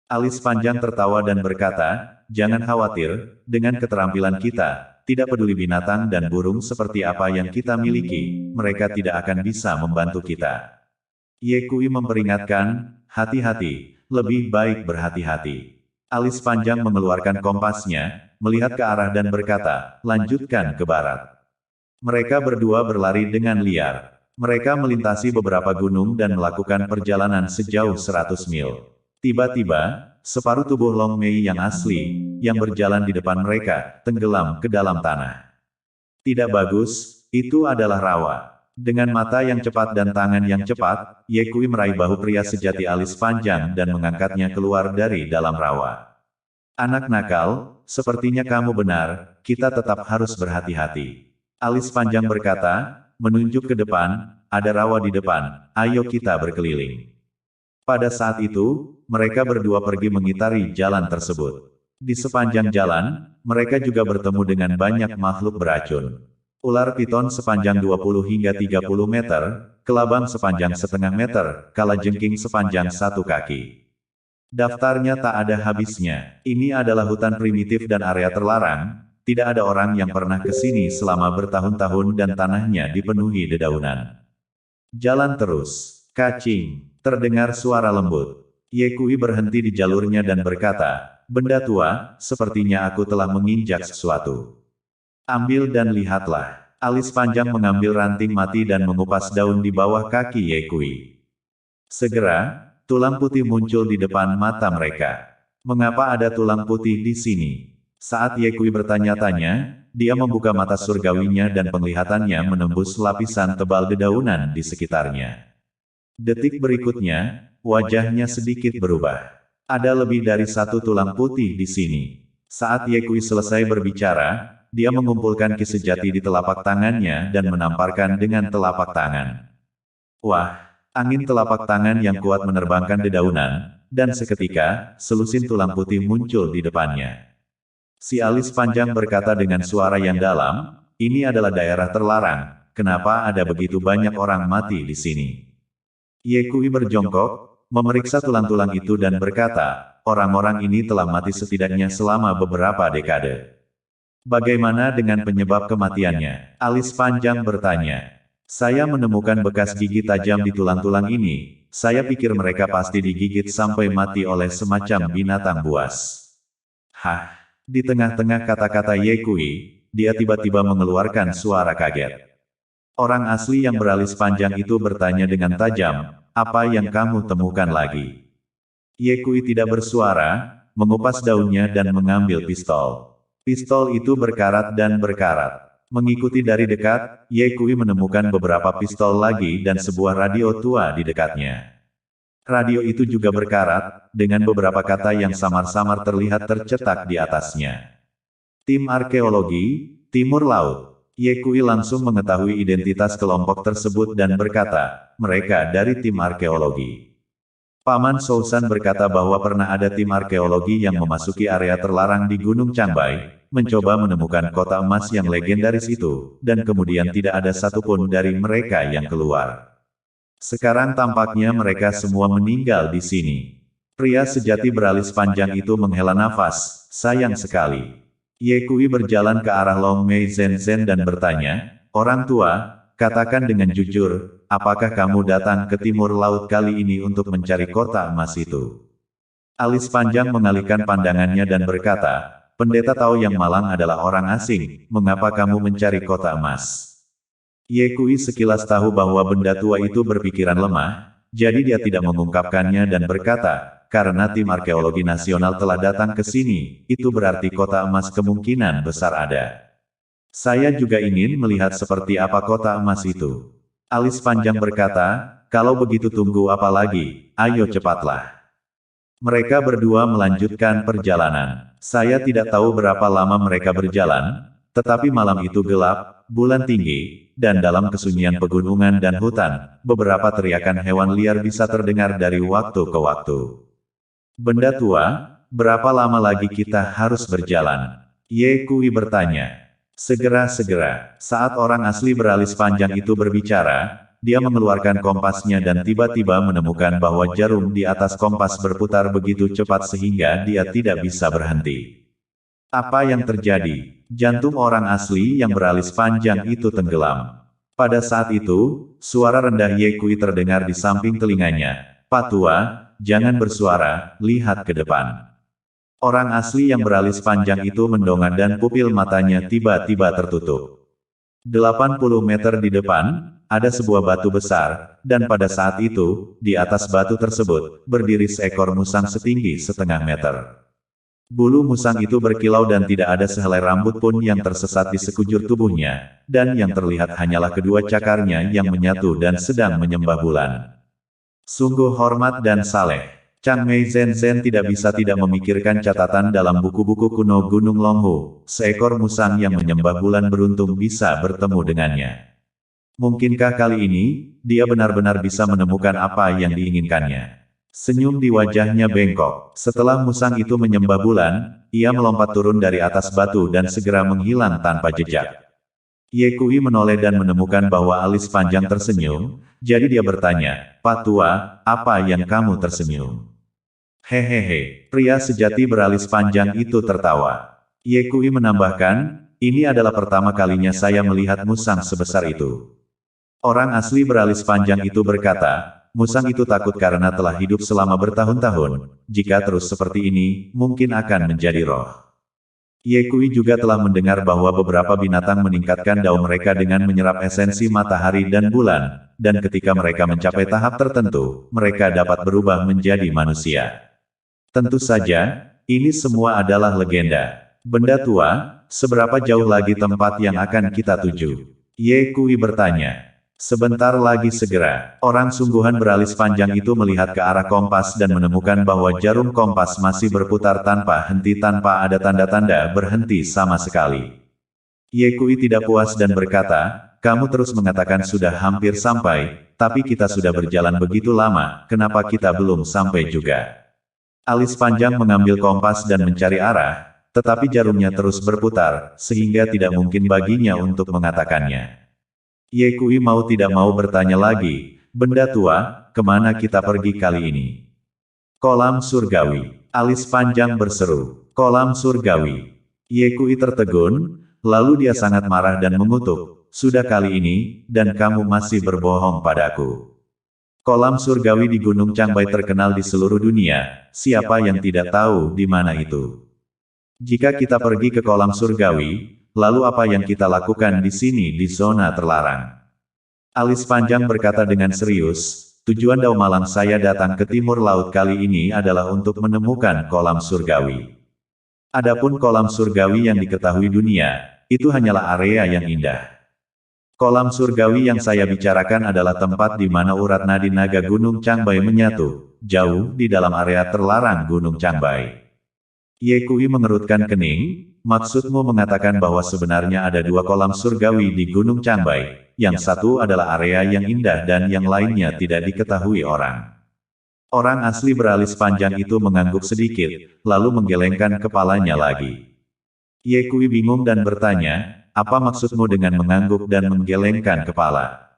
Alis panjang tertawa dan berkata, jangan khawatir, dengan keterampilan kita, tidak peduli binatang dan burung seperti apa yang kita miliki, mereka tidak akan bisa membantu kita. Ye Kui memperingatkan, hati-hati, lebih baik berhati-hati. Alis panjang mengeluarkan kompasnya, melihat ke arah dan berkata, lanjutkan ke barat. Mereka berdua berlari dengan liar. Mereka melintasi beberapa gunung dan melakukan perjalanan sejauh 100 mil. Tiba-tiba, separuh tubuh Long Mei yang asli, yang berjalan di depan mereka, tenggelam ke dalam tanah. Tidak bagus, itu adalah rawa. Dengan mata yang cepat dan tangan yang cepat, Ye Kui meraih bahu pria sejati alis panjang dan mengangkatnya keluar dari dalam rawa. Anak nakal, sepertinya kamu benar, kita tetap harus berhati-hati. Alis panjang berkata, menunjuk ke depan, ada rawa di depan, ayo kita berkeliling. Pada saat itu, mereka berdua pergi mengitari jalan tersebut. Di sepanjang jalan, mereka juga bertemu dengan banyak makhluk beracun. Ular piton sepanjang 20 hingga 30 meter, kelabang sepanjang setengah meter, kalajengking sepanjang 1 kaki. Daftarnya tak ada habisnya. Ini adalah hutan primitif dan area terlarang, tidak ada orang yang pernah ke sini selama bertahun-tahun dan tanahnya dipenuhi dedaunan. Jalan terus. Kacing. Terdengar suara lembut. Ye Kui berhenti di jalurnya dan berkata, benda tua, sepertinya aku telah menginjak sesuatu. Ambil dan lihatlah. Alis panjang mengambil ranting mati dan mengupas daun di bawah kaki Ye Kui. Segera, tulang putih muncul di depan mata mereka. Mengapa ada tulang putih di sini? Saat Ye Kui bertanya-tanya, dia membuka mata surgawinya dan penglihatannya menembus lapisan tebal dedaunan di sekitarnya. Detik berikutnya, wajahnya sedikit berubah. Ada lebih dari 1 tulang putih di sini. Saat Ye Kui selesai berbicara, dia mengumpulkan ki sejati di telapak tangannya dan menamparkan dengan telapak tangan. Wah, angin telapak tangan yang kuat menerbangkan dedaunan, dan seketika, selusin tulang putih muncul di depannya. Si alis panjang berkata dengan suara yang dalam, ini adalah daerah terlarang, kenapa ada begitu banyak orang mati di sini? Ye Kui berjongkok, memeriksa tulang-tulang itu dan berkata, orang-orang ini telah mati setidaknya selama beberapa dekade. Bagaimana dengan penyebab kematiannya? Alis panjang bertanya. Saya menemukan bekas gigi tajam di tulang-tulang ini, saya pikir mereka pasti digigit sampai mati oleh semacam binatang buas. Hah? Di tengah-tengah kata-kata Ye Kui, dia tiba-tiba mengeluarkan suara kaget. Orang asli yang beralis panjang itu bertanya dengan tajam, apa yang kamu temukan lagi? Ye Kui tidak bersuara, mengupas daunnya dan mengambil pistol. Pistol itu berkarat dan berkarat. Mengikuti dari dekat, Ye Kui menemukan beberapa pistol lagi dan sebuah radio tua di dekatnya. Radio itu juga berkarat, dengan beberapa kata yang samar-samar terlihat tercetak di atasnya. Tim Arkeologi, Timur Laut. Ye Kui langsung mengetahui identitas kelompok tersebut dan berkata, mereka dari tim arkeologi. Paman Sousan berkata bahwa pernah ada tim arkeologi yang memasuki area terlarang di Gunung Changbai, mencoba menemukan kota emas yang legendaris itu, dan kemudian tidak ada satupun dari mereka yang keluar. Sekarang tampaknya mereka semua meninggal di sini. Pria sejati beralis panjang itu menghela nafas, sayang sekali. Ye Kui berjalan ke arah Long Mei Zhen dan bertanya, orang tua, katakan dengan jujur, apakah kamu datang ke timur laut kali ini untuk mencari kota emas itu? Alis panjang mengalihkan pandangannya dan berkata, pendeta Tao yang malang adalah orang asing, mengapa kamu mencari kota emas? Ye Kui sekilas tahu bahwa benda tua itu berpikiran lemah, jadi dia tidak mengungkapkannya dan berkata, karena tim arkeologi nasional telah datang ke sini, itu berarti kota emas kemungkinan besar ada. Saya juga ingin melihat seperti apa kota emas itu. Alis panjang berkata, kalau begitu tunggu apa lagi, ayo cepatlah. Mereka berdua melanjutkan perjalanan. Saya tidak tahu berapa lama mereka berjalan, tetapi malam itu gelap, bulan tinggi, dan dalam kesunyian pegunungan dan hutan, beberapa teriakan hewan liar bisa terdengar dari waktu ke waktu. Benda tua, berapa lama lagi kita harus berjalan? Ye Kui bertanya. Segera-segera, saat orang asli beralis panjang itu berbicara, dia mengeluarkan kompasnya dan tiba-tiba menemukan bahwa jarum di atas kompas berputar begitu cepat sehingga dia tidak bisa berhenti. Apa yang terjadi? Jantung orang asli yang beralis panjang itu tenggelam. Pada saat itu, suara rendah Ye Kui terdengar di samping telinganya. Pak Tua, jangan bersuara, lihat ke depan. Orang asli yang beralis panjang itu mendongak dan pupil matanya tiba-tiba tertutup. 80 meter di depan, ada sebuah batu besar, dan pada saat itu, di atas batu tersebut, berdiri seekor musang setinggi setengah meter. Bulu musang itu berkilau dan tidak ada sehelai rambut pun yang tersesat di sekujur tubuhnya, dan yang terlihat hanyalah kedua cakarnya yang menyatu dan sedang menyembah bulan. Sungguh hormat dan saleh. Chang Mei Zhen tidak bisa tidak memikirkan catatan dalam buku-buku kuno Gunung Longhu, seekor musang yang menyembah bulan beruntung bisa bertemu dengannya. Mungkinkah kali ini, dia benar-benar bisa menemukan apa yang diinginkannya? Senyum di wajahnya bengkok. Setelah musang itu menyembah bulan, ia melompat turun dari atas batu dan segera menghilang tanpa jejak. Ye Kui menoleh dan menemukan bahwa alis panjang tersenyum, jadi dia bertanya, Pak Tua, apa yang kamu tersenyum? Hehehe, pria sejati beralis panjang itu tertawa. Ye Kui menambahkan, ini adalah pertama kalinya saya melihat musang sebesar itu. Orang asli beralis panjang itu berkata, musang itu takut karena telah hidup selama bertahun-tahun, jika terus seperti ini, mungkin akan menjadi roh. Ye Kui juga telah mendengar bahwa beberapa binatang meningkatkan daun mereka dengan menyerap esensi matahari dan bulan, dan ketika mereka mencapai tahap tertentu, mereka dapat berubah menjadi manusia. Tentu saja, ini semua adalah legenda. Benda tua, seberapa jauh lagi tempat yang akan kita tuju? Ye Kui bertanya. Sebentar lagi segera, orang sungguhan beralis panjang itu melihat ke arah kompas dan menemukan bahwa jarum kompas masih berputar tanpa henti tanpa ada tanda-tanda berhenti sama sekali. Ye Kui tidak puas dan berkata, kamu terus mengatakan sudah hampir sampai, tapi kita sudah berjalan begitu lama, kenapa kita belum sampai juga? Alis panjang mengambil kompas dan mencari arah, tetapi jarumnya terus berputar, sehingga tidak mungkin baginya untuk mengatakannya. Ye Kui mau tidak mau bertanya lagi, benda tua, kemana kita pergi kali ini? Kolam surgawi. Alis panjang berseru, kolam surgawi. Ye Kui tertegun, lalu dia sangat marah dan mengutuk, sudah kali ini, dan kamu masih berbohong padaku. Kolam surgawi di Gunung Changbai terkenal di seluruh dunia, siapa yang tidak tahu di mana itu? Jika kita pergi ke kolam surgawi, lalu apa yang kita lakukan di sini di zona terlarang? Alis panjang berkata dengan serius, tujuan Dao Malang saya datang ke timur laut kali ini adalah untuk menemukan kolam surgawi. Adapun kolam surgawi yang diketahui dunia, itu hanyalah area yang indah. Kolam surgawi yang saya bicarakan adalah tempat di mana urat nadi naga Gunung Cangbai menyatu, jauh di dalam area terlarang Gunung Cangbai. Ye Kui mengerutkan kening, maksudmu mengatakan bahwa sebenarnya ada dua kolam surgawi di Gunung Cangbai, yang satu adalah area yang indah dan yang lainnya tidak diketahui orang. Orang asli beralis panjang itu mengangguk sedikit, lalu menggelengkan kepalanya lagi. Ye Kui bingung dan bertanya, apa maksudmu dengan mengangguk dan menggelengkan kepala?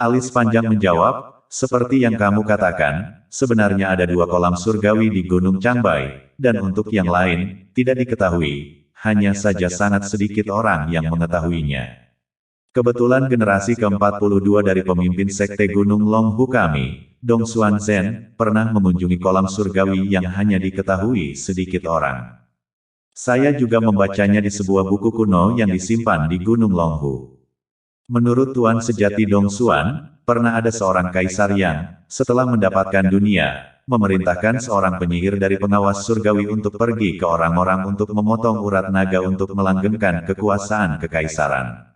Alis panjang menjawab, seperti yang kamu katakan, sebenarnya ada dua kolam surgawi di Gunung Cangbai, dan untuk yang lain, tidak diketahui, hanya saja sangat sedikit orang yang mengetahuinya. Kebetulan generasi ke-42 dari pemimpin sekte Gunung Longhu kami, Dong Xuan Zhen, pernah mengunjungi kolam surgawi yang hanya diketahui sedikit orang. Saya juga membacanya di sebuah buku kuno yang disimpan di Gunung Longhu. Menurut Tuan sejati Dong Xuan, pernah ada seorang kaisar yang, setelah mendapatkan dunia, memerintahkan seorang penyihir dari pengawas surgawi untuk pergi ke orang-orang untuk memotong urat naga untuk melanggengkan kekuasaan kekaisaran.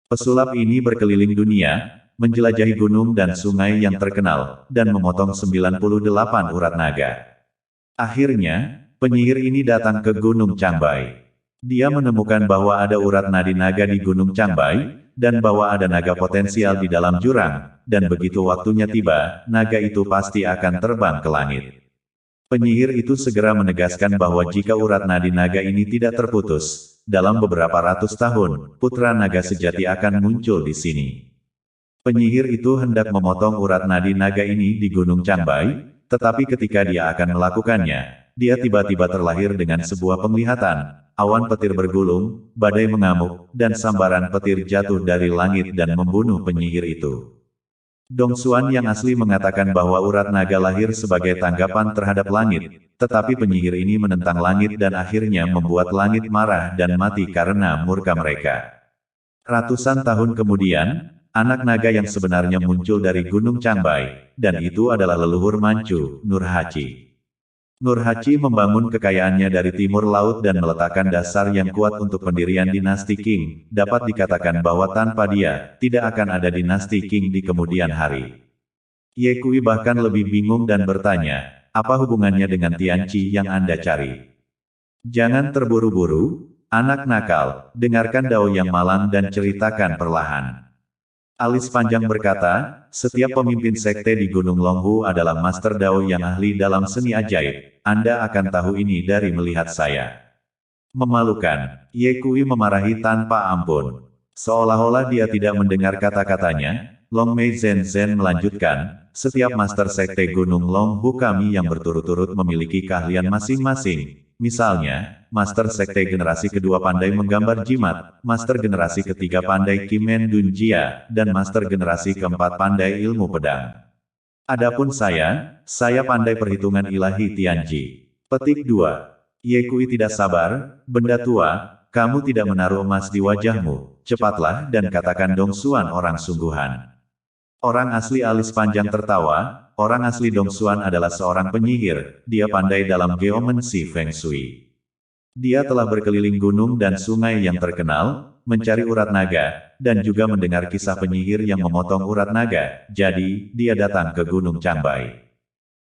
Pesulap ini berkeliling dunia, menjelajahi gunung dan sungai yang terkenal, dan memotong 98 urat naga. Akhirnya, penyihir ini datang ke Gunung Cangbai. Dia menemukan bahwa ada urat nadi naga di Gunung Cangbai, dan bahwa ada naga potensial di dalam jurang, dan begitu waktunya tiba, naga itu pasti akan terbang ke langit. Penyihir itu segera menegaskan bahwa jika urat nadi naga ini tidak terputus, dalam beberapa ratus tahun, putra naga sejati akan muncul di sini. Penyihir itu hendak memotong urat nadi naga ini di Gunung Cangbai, tetapi ketika dia akan melakukannya, dia tiba-tiba terlahir dengan sebuah penglihatan, awan petir bergulung, badai mengamuk, dan sambaran petir jatuh dari langit dan membunuh penyihir itu. Dong Xuan yang asli mengatakan bahwa urat naga lahir sebagai tanggapan terhadap langit, tetapi penyihir ini menentang langit dan akhirnya membuat langit marah dan mati karena murka mereka. Ratusan tahun kemudian, anak naga yang sebenarnya muncul dari Gunung Cangbai, dan itu adalah leluhur Manchu, Nurhaci. Nurhaci membangun kekayaannya dari timur laut dan meletakkan dasar yang kuat untuk pendirian dinasti Qing. Dapat dikatakan bahwa tanpa dia, tidak akan ada dinasti Qing di kemudian hari. Ye Kui bahkan lebih bingung dan bertanya, apa hubungannya dengan Tianqi yang Anda cari? Jangan terburu-buru, anak nakal, dengarkan Dao yang malang dan ceritakan perlahan. Alis panjang berkata, setiap pemimpin sekte di Gunung Longhu adalah Master Dao yang ahli dalam seni ajaib. Anda akan tahu ini dari melihat saya. Memalukan, Ye Kui memarahi tanpa ampun. Seolah-olah dia tidak mendengar kata-katanya, Long Mei Zhen Zhen melanjutkan, setiap Master sekte Gunung Longhu kami yang berturut-turut memiliki keahlian masing-masing. Misalnya, Master Sekte generasi kedua pandai menggambar jimat, Master generasi ketiga pandai Kimen Dun Jia, dan Master generasi keempat pandai ilmu pedang. Adapun saya pandai perhitungan ilahi Tianji. Petik 2. Ye Kui tidak sabar, benda tua, kamu tidak menaruh emas di wajahmu, cepatlah dan katakan Dong Xuan orang sungguhan. Orang asli alis panjang tertawa. Orang asli Dong Xuan adalah seorang penyihir, dia pandai dalam geomancy Feng Shui. Dia telah berkeliling gunung dan sungai yang terkenal, mencari urat naga, dan juga mendengar kisah penyihir yang memotong urat naga, jadi, dia datang ke Gunung Cangbai.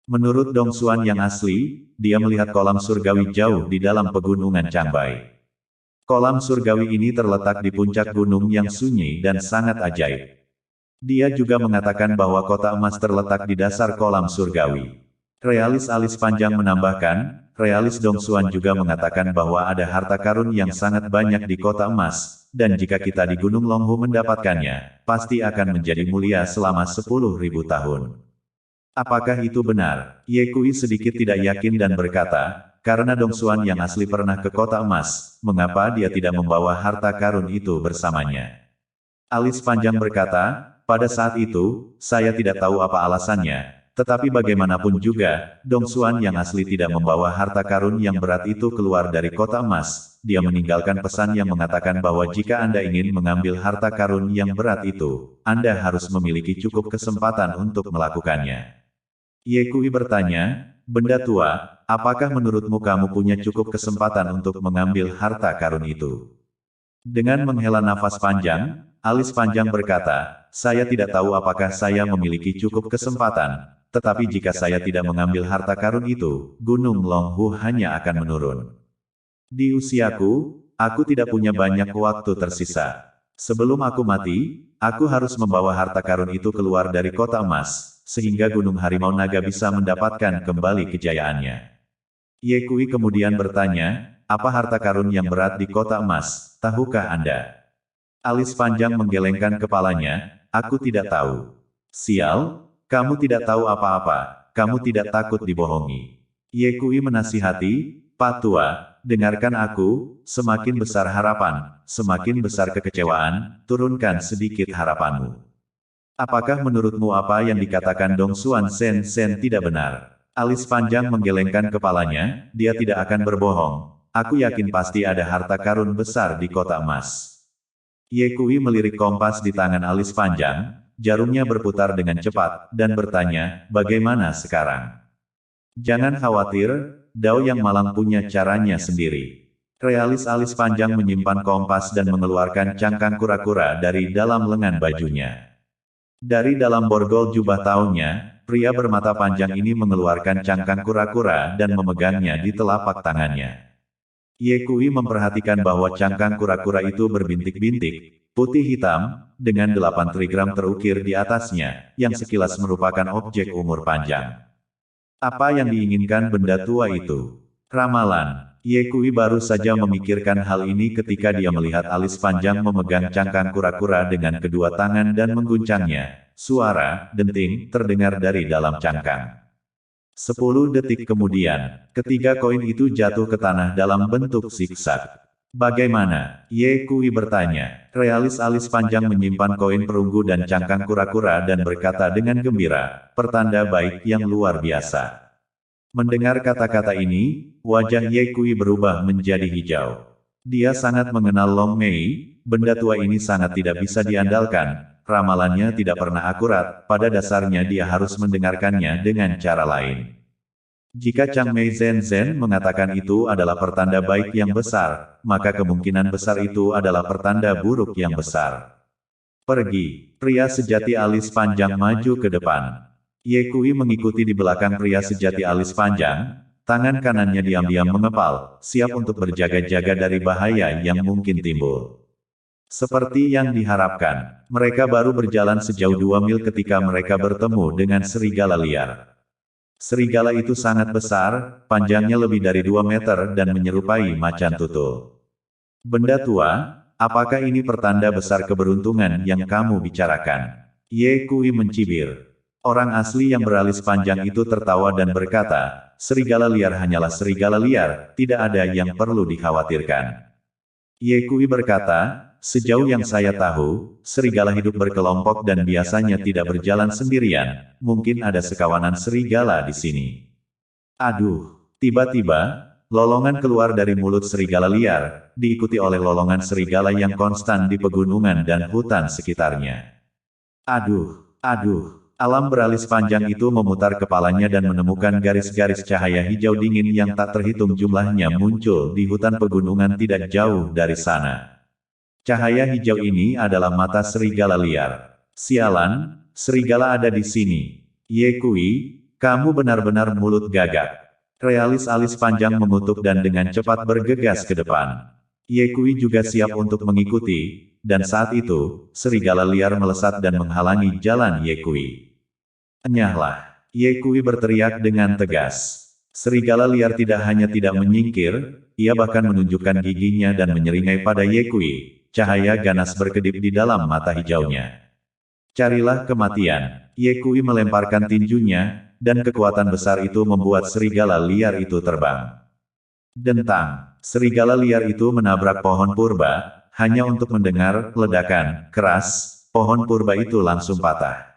Menurut Dong Xuan yang asli, dia melihat kolam surgawi jauh di dalam pegunungan Cangbai. Kolam surgawi ini terletak di puncak gunung yang sunyi dan sangat ajaib. Dia juga mengatakan bahwa kota emas terletak di dasar kolam surgawi. Realis alis panjang menambahkan, realis Dong Xuan juga mengatakan bahwa ada harta karun yang sangat banyak di kota emas, dan jika kita di Gunung Longhu mendapatkannya, pasti akan menjadi mulia selama 10.000 tahun. Apakah itu benar? Ye Kui sedikit tidak yakin dan berkata, karena Dong Xuan yang asli pernah ke kota emas, mengapa dia tidak membawa harta karun itu bersamanya? Alis panjang berkata, pada saat itu, saya tidak tahu apa alasannya, Tetapi bagaimanapun juga, Dong Xuan yang asli tidak membawa harta karun yang berat itu keluar dari kota emas. Dia meninggalkan pesan yang mengatakan bahwa jika Anda ingin mengambil harta karun yang berat itu, Anda harus memiliki cukup kesempatan untuk melakukannya. Ye Kui bertanya, benda tua, apakah menurutmu kamu punya cukup kesempatan untuk mengambil harta karun itu? Dengan menghela nafas panjang, alis panjang berkata, saya tidak tahu apakah saya memiliki cukup kesempatan. Tetapi jika saya tidak mengambil harta karun itu, Gunung Longhu hanya akan menurun. Di usiaku, aku tidak punya banyak waktu tersisa. Sebelum aku mati, aku harus membawa harta karun itu keluar dari kota emas, sehingga Gunung Harimau Naga bisa mendapatkan kembali kejayaannya. Ye Kui kemudian bertanya, apa harta karun yang berat di kota emas, tahukah Anda? Alis panjang menggelengkan kepalanya, aku tidak tahu. Sial, kamu tidak tahu apa-apa, kamu tidak takut dibohongi. Ye Kui menasihati, Pak Tua, dengarkan aku, semakin besar harapan, semakin besar kekecewaan, turunkan sedikit harapanmu. Apakah menurutmu apa yang dikatakan Dong Xuan Sen tidak benar? Alis panjang menggelengkan kepalanya, dia tidak akan berbohong. Aku yakin pasti ada harta karun besar di kota emas. Ye Kui melirik kompas di tangan alis panjang, jarumnya berputar dengan cepat, dan bertanya, bagaimana sekarang? Jangan khawatir, Dao yang malang punya caranya sendiri. Realis alis panjang menyimpan kompas dan mengeluarkan cangkang kura-kura dari dalam lengan bajunya. Dari dalam borgol jubah tahunnya, pria bermata panjang ini mengeluarkan cangkang kura-kura dan memegangnya di telapak tangannya. Ye Kui memperhatikan bahwa cangkang kura-kura itu berbintik-bintik, putih hitam, dengan 8 trigram terukir di atasnya, yang sekilas merupakan objek umur panjang. Apa yang diinginkan benda tua itu? Ramalan. Ye Kui baru saja memikirkan hal ini ketika dia melihat alis panjang memegang cangkang kura-kura dengan kedua tangan dan mengguncangnya. Suara denting terdengar dari dalam cangkang. 10 detik kemudian, ketiga koin itu jatuh ke tanah dalam bentuk zigzag. Bagaimana? Ye Kui bertanya. Realis alis panjang menyimpan koin perunggu dan cangkang kura-kura dan berkata dengan gembira, pertanda baik yang luar biasa. Mendengar kata-kata ini, wajah Ye Kui berubah menjadi hijau. Dia sangat mengenal Long Mei, benda tua ini sangat tidak bisa diandalkan, ramalannya tidak pernah akurat, pada dasarnya dia harus mendengarkannya dengan cara lain. Jika Chang Mei Zhen mengatakan itu adalah pertanda baik yang besar, maka kemungkinan besar itu adalah pertanda buruk yang besar. Pergi, pria sejati alis panjang maju ke depan. Ye Kui mengikuti di belakang pria sejati alis panjang, tangan kanannya diam-diam mengepal, siap untuk berjaga-jaga dari bahaya yang mungkin timbul. Seperti yang diharapkan, mereka baru berjalan sejauh 2 mil ketika mereka bertemu dengan serigala liar. Serigala itu sangat besar, panjangnya lebih dari 2 meter dan menyerupai macan tutul. Benda tua, apakah ini pertanda besar keberuntungan yang kamu bicarakan? Ye Kui mencibir. Orang asli yang beralis panjang itu tertawa dan berkata, serigala liar hanyalah serigala liar, tidak ada yang perlu dikhawatirkan. Ye Kui berkata, sejauh yang saya tahu, serigala hidup berkelompok dan biasanya tidak berjalan sendirian, mungkin ada sekawanan serigala di sini. Aduh, tiba-tiba, lolongan keluar dari mulut serigala liar, diikuti oleh lolongan serigala yang konstan di pegunungan dan hutan sekitarnya. Aduh. Alam beralis panjang itu memutar kepalanya dan menemukan garis-garis cahaya hijau dingin yang tak terhitung jumlahnya muncul di hutan pegunungan tidak jauh dari sana. Cahaya hijau ini adalah mata serigala liar. Sialan, serigala ada di sini. Ye Kui, kamu benar-benar mulut gagak. Realis alis panjang mengutuk dan dengan cepat bergegas ke depan. Ye Kui juga siap untuk mengikuti, dan saat itu, serigala liar melesat dan menghalangi jalan Ye Kui. Enyahlah! Ye Kui berteriak dengan tegas. Serigala liar tidak hanya tidak menyingkir, ia bahkan menunjukkan giginya dan menyeringai pada Ye Kui. Cahaya ganas berkedip di dalam mata hijaunya. Carilah kematian. Ye Kui melemparkan tinjunya, dan kekuatan besar itu membuat serigala liar itu terbang. Dentang. Serigala liar itu menabrak pohon purba, hanya untuk mendengar ledakan keras, pohon purba itu langsung patah.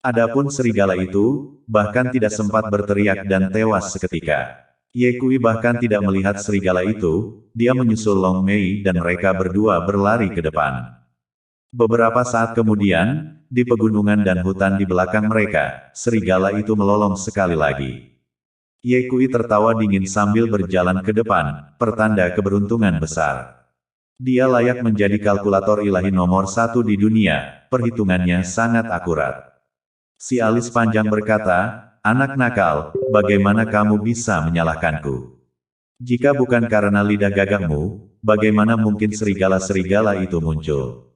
Adapun serigala itu, bahkan tidak sempat berteriak dan tewas seketika. Ye Kui bahkan tidak melihat serigala itu, dia menyusul Long Mei dan mereka berdua berlari ke depan. Beberapa saat kemudian, di pegunungan dan hutan di belakang mereka, serigala itu melolong sekali lagi. Ye Kui tertawa dingin sambil berjalan ke depan, pertanda keberuntungan besar. Dia layak menjadi kalkulator ilahi nomor 1 di dunia, perhitungannya sangat akurat. Si alis panjang berkata, anak nakal, bagaimana kamu bisa menyalahkanku? Jika bukan karena lidah gagahmu, bagaimana mungkin serigala-serigala itu muncul?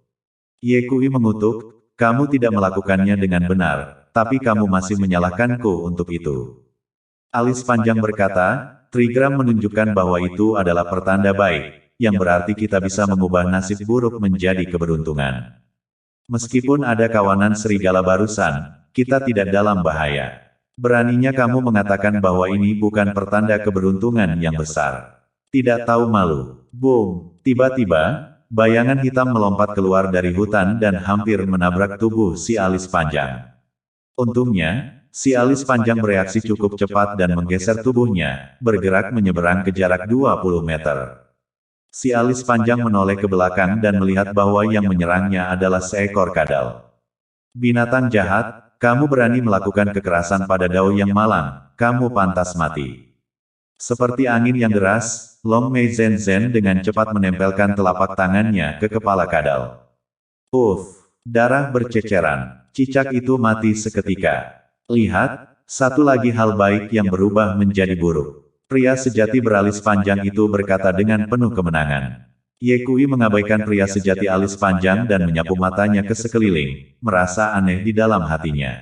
Ye Kui mengutuk, kamu tidak melakukannya dengan benar, tapi kamu masih menyalahkanku untuk itu. Alis panjang berkata, Trigram menunjukkan bahwa itu adalah pertanda baik, yang berarti kita bisa mengubah nasib buruk menjadi keberuntungan. Meskipun ada kawanan serigala barusan, kita tidak dalam bahaya. Beraninya kamu mengatakan bahwa ini bukan pertanda keberuntungan yang besar. Tidak tahu malu. Boom! Tiba-tiba, bayangan hitam melompat keluar dari hutan dan hampir menabrak tubuh si alis panjang. Untungnya, si alis panjang bereaksi cukup cepat dan menggeser tubuhnya, bergerak menyeberang ke jarak 20 meter. Si alis panjang menoleh ke belakang dan melihat bahwa yang menyerangnya adalah seekor kadal. Binatang jahat, kamu berani melakukan kekerasan pada Dao yang malang, kamu pantas mati. Seperti angin yang deras, Long Mei Zhen Zhen dengan cepat menempelkan telapak tangannya ke kepala kadal. Darah berceceran. Cicak itu mati seketika. Lihat, satu lagi hal baik yang berubah menjadi buruk. Pria sejati beralis panjang itu berkata dengan penuh kemenangan. Ye Kui mengabaikan pria sejati alis panjang dan menyapu matanya ke sekeliling, merasa aneh di dalam hatinya.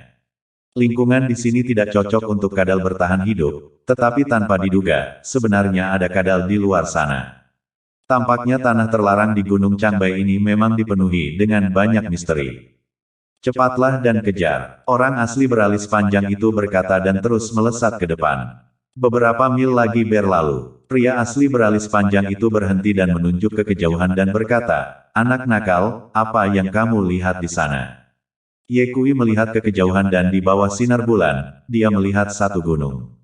Lingkungan di sini tidak cocok untuk kadal bertahan hidup, tetapi tanpa diduga, sebenarnya ada kadal di luar sana. Tampaknya tanah terlarang di Gunung Changbai ini memang dipenuhi dengan banyak misteri. Cepatlah dan kejar, orang asli beralis panjang itu berkata dan terus melesat ke depan. Beberapa mil lagi berlalu, pria asli beralis panjang itu berhenti dan menunjuk ke kejauhan dan berkata, anak nakal, apa yang kamu lihat di sana? Ye Kui melihat ke kejauhan dan di bawah sinar bulan, dia melihat satu gunung.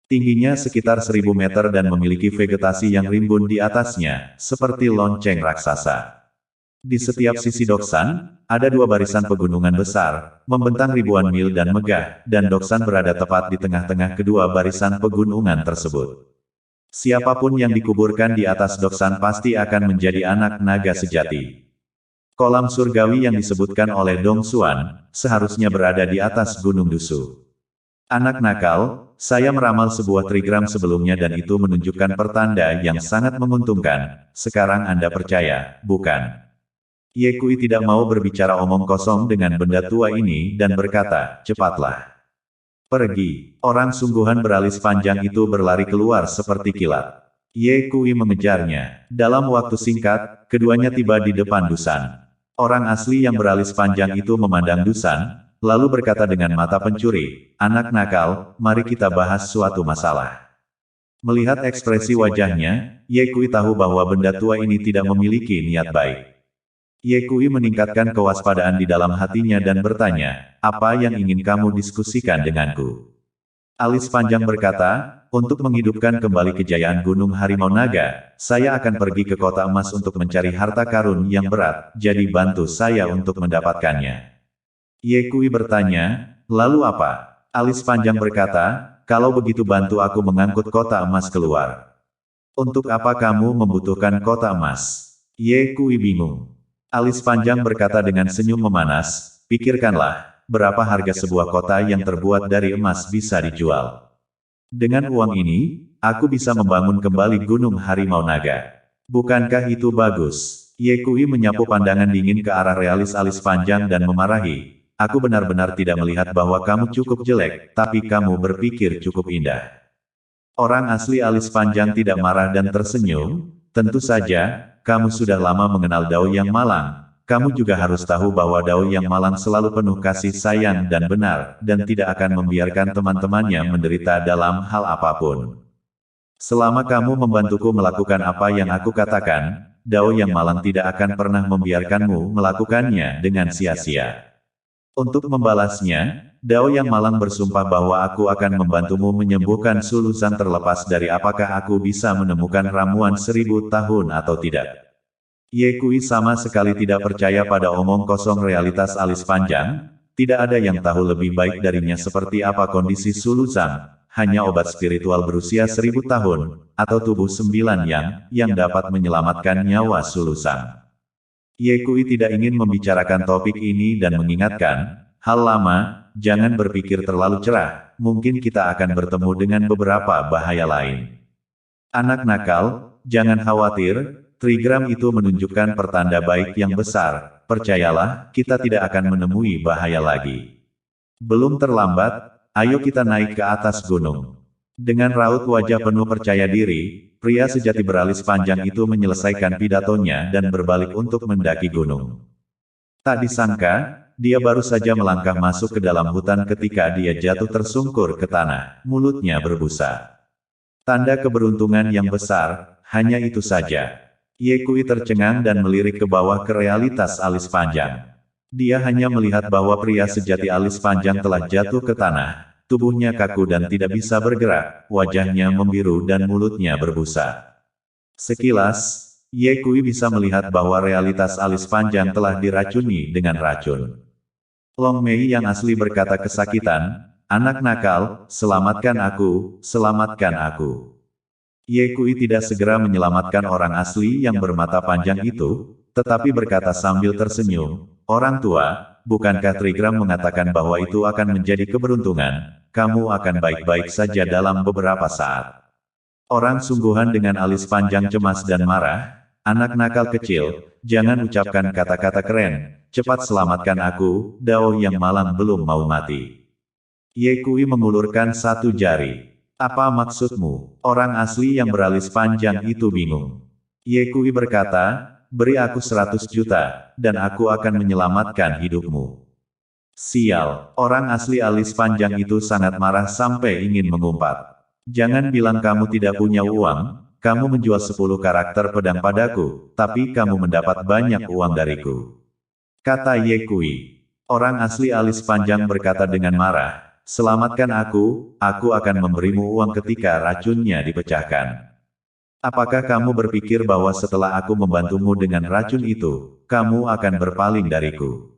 Tingginya sekitar 1000 meter dan memiliki vegetasi yang rimbun di atasnya, seperti lonceng raksasa. Di setiap sisi Doksan, ada dua barisan pegunungan besar, membentang ribuan mil dan megah, dan Doksan berada tepat di tengah-tengah kedua barisan pegunungan tersebut. Siapapun yang dikuburkan di atas Doksan pasti akan menjadi anak naga sejati. Kolam surgawi yang disebutkan oleh Dong Xuan, seharusnya berada di atas Gunung Dusu. Anak nakal, saya meramal sebuah trigram sebelumnya dan itu menunjukkan pertanda yang sangat menguntungkan, sekarang Anda percaya, bukan? Ye Kui tidak mau berbicara omong kosong dengan benda tua ini dan berkata, cepatlah. Pergi. Orang sungguhan beralis panjang itu berlari keluar seperti kilat. Ye Kui mengejarnya. Dalam waktu singkat, keduanya tiba di depan Dusan. Orang asli yang beralis panjang itu memandang Dusan, lalu berkata dengan mata pencuri, anak nakal, mari kita bahas suatu masalah. Melihat ekspresi wajahnya, Ye Kui tahu bahwa benda tua ini tidak memiliki niat baik. Ye Kui meningkatkan kewaspadaan di dalam hatinya dan bertanya, apa yang ingin kamu diskusikan denganku? Alis panjang berkata, untuk menghidupkan kembali kejayaan Gunung Harimau Naga, saya akan pergi ke kota emas untuk mencari harta karun yang berat, jadi bantu saya untuk mendapatkannya. Ye Kui bertanya, lalu apa? Alis panjang berkata, kalau begitu bantu aku mengangkut kota emas keluar. Untuk apa kamu membutuhkan kota emas? Ye Kui bingung. Alis panjang berkata dengan senyum memanas, pikirkanlah. Berapa harga sebuah kota yang terbuat dari emas bisa dijual? Dengan uang ini, aku bisa membangun kembali Gunung Harimau Naga. Bukankah itu bagus? Ye Kui menyapu pandangan dingin ke arah realis alis panjang dan memarahi. Aku benar-benar tidak melihat bahwa kamu cukup jelek, tapi kamu berpikir cukup indah. Orang asli alis panjang tidak marah dan tersenyum. Tentu saja, kamu sudah lama mengenal Dao yang malang. Kamu juga harus tahu bahwa Dao yang malang selalu penuh kasih sayang dan benar, dan tidak akan membiarkan teman-temannya menderita dalam hal apapun. Selama kamu membantuku melakukan apa yang aku katakan, Dao yang malang tidak akan pernah membiarkanmu melakukannya dengan sia-sia. Untuk membalasnya, Dao yang malang bersumpah bahwa aku akan membantumu menyembuhkan Su Luzang terlepas dari apakah aku bisa menemukan ramuan 1000 tahun atau tidak. Ye Kui sama sekali tidak percaya pada omong kosong realitas alis panjang, tidak ada yang tahu lebih baik darinya seperti apa kondisi Su Luzang, hanya obat spiritual berusia 1000 tahun, atau tubuh 9 yang dapat menyelamatkan nyawa Su Luzang. Ye Kui tidak ingin membicarakan topik ini dan mengingatkan, hal lama, jangan berpikir terlalu cerah, mungkin kita akan bertemu dengan beberapa bahaya lain. Anak nakal, jangan khawatir, trigram itu menunjukkan pertanda baik yang besar, percayalah, kita tidak akan menemui bahaya lagi. Belum terlambat, ayo kita naik ke atas gunung. Dengan raut wajah penuh percaya diri, pria sejati beralis panjang itu menyelesaikan pidatonya dan berbalik untuk mendaki gunung. Tak disangka, dia baru saja melangkah masuk ke dalam hutan ketika dia jatuh tersungkur ke tanah, mulutnya berbusa. Tanda keberuntungan yang besar, hanya itu saja. Ye Kui tercengang dan melirik ke bawah ke realitas alis panjang. Dia hanya melihat bahwa pria sejati alis panjang telah jatuh ke tanah, tubuhnya kaku dan tidak bisa bergerak, wajahnya membiru dan mulutnya berbusa. Sekilas, Ye Kui bisa melihat bahwa realitas alis panjang telah diracuni dengan racun. Long Mei yang asli berkata kesakitan, anak nakal, selamatkan aku, selamatkan aku. Ye Kui tidak segera menyelamatkan orang asli yang bermata panjang itu, tetapi berkata sambil tersenyum, orang tua, bukankah Trigram mengatakan bahwa itu akan menjadi keberuntungan, kamu akan baik-baik saja dalam beberapa saat. Orang sungguhan dengan alis panjang cemas dan marah, anak nakal kecil, jangan ucapkan kata-kata keren, cepat selamatkan aku, Dao yang malang belum mau mati. Ye Kui mengulurkan satu jari. Apa maksudmu? Orang asli yang beralis panjang itu bingung. Ye Kui berkata, beri aku 100 juta, dan aku akan menyelamatkan hidupmu. Sial, orang asli alis panjang itu sangat marah sampai ingin mengumpat. Jangan bilang kamu tidak punya uang, kamu menjual 10 karakter pedang padaku, tapi kamu mendapat banyak uang dariku. Kata Ye Kui. Orang asli alis panjang berkata dengan marah, selamatkan aku akan memberimu uang ketika racunnya dipecahkan. Apakah kamu berpikir bahwa setelah aku membantumu dengan racun itu, kamu akan berpaling dariku?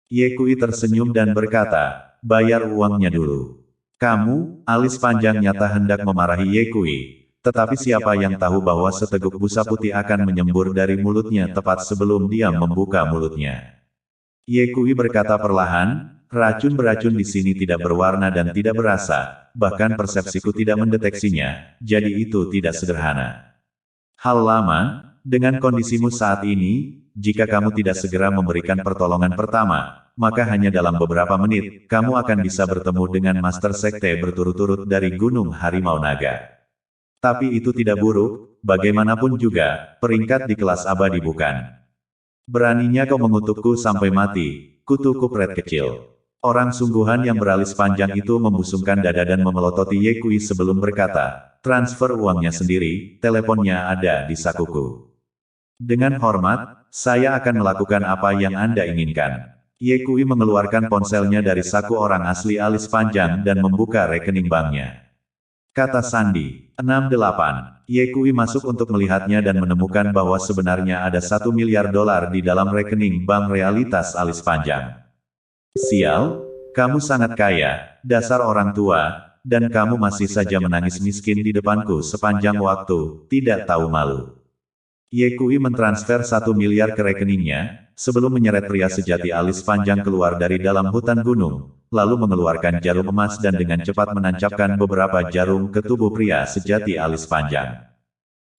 Ye Kui tersenyum dan berkata, bayar uangnya dulu. Kamu, alis panjang nyata hendak memarahi Ye Kui, tetapi siapa yang tahu bahwa seteguk busa putih akan menyembur dari mulutnya tepat sebelum dia membuka mulutnya. Ye Kui berkata perlahan, racun beracun di sini tidak berwarna dan tidak berasa, bahkan persepsiku tidak mendeteksinya, jadi itu tidak sederhana. Hal lama, dengan kondisimu saat ini, jika kamu tidak segera memberikan pertolongan pertama, maka hanya dalam beberapa menit, kamu akan bisa bertemu dengan Master Sekte berturut-turut dari Gunung Harimau Naga. Tapi itu tidak buruk, bagaimanapun juga, peringkat di kelas abadi bukan. Beraninya kau mengutukku sampai mati, kutu kupret kecil. Orang sungguhan yang beralis panjang itu membusungkan dada dan memelototi Ye Kui sebelum berkata, transfer uangnya sendiri, teleponnya ada di sakuku. Dengan hormat, saya akan melakukan apa yang Anda inginkan. Ye Kui mengeluarkan ponselnya dari saku orang asli alis panjang dan membuka rekening banknya. Kata Sandi, 68. Ye Kui masuk untuk melihatnya dan menemukan bahwa sebenarnya ada $1 miliar di dalam rekening bank realitas alis panjang. Sial, kamu sangat kaya, dasar orang tua, dan kamu masih saja menangis miskin di depanku sepanjang waktu, tidak tahu malu. Ye Kui mentransfer 1 miliar ke rekeningnya, sebelum menyeret pria sejati alis panjang keluar dari dalam hutan gunung, lalu mengeluarkan jarum emas dan dengan cepat menancapkan beberapa jarum ke tubuh pria sejati alis panjang.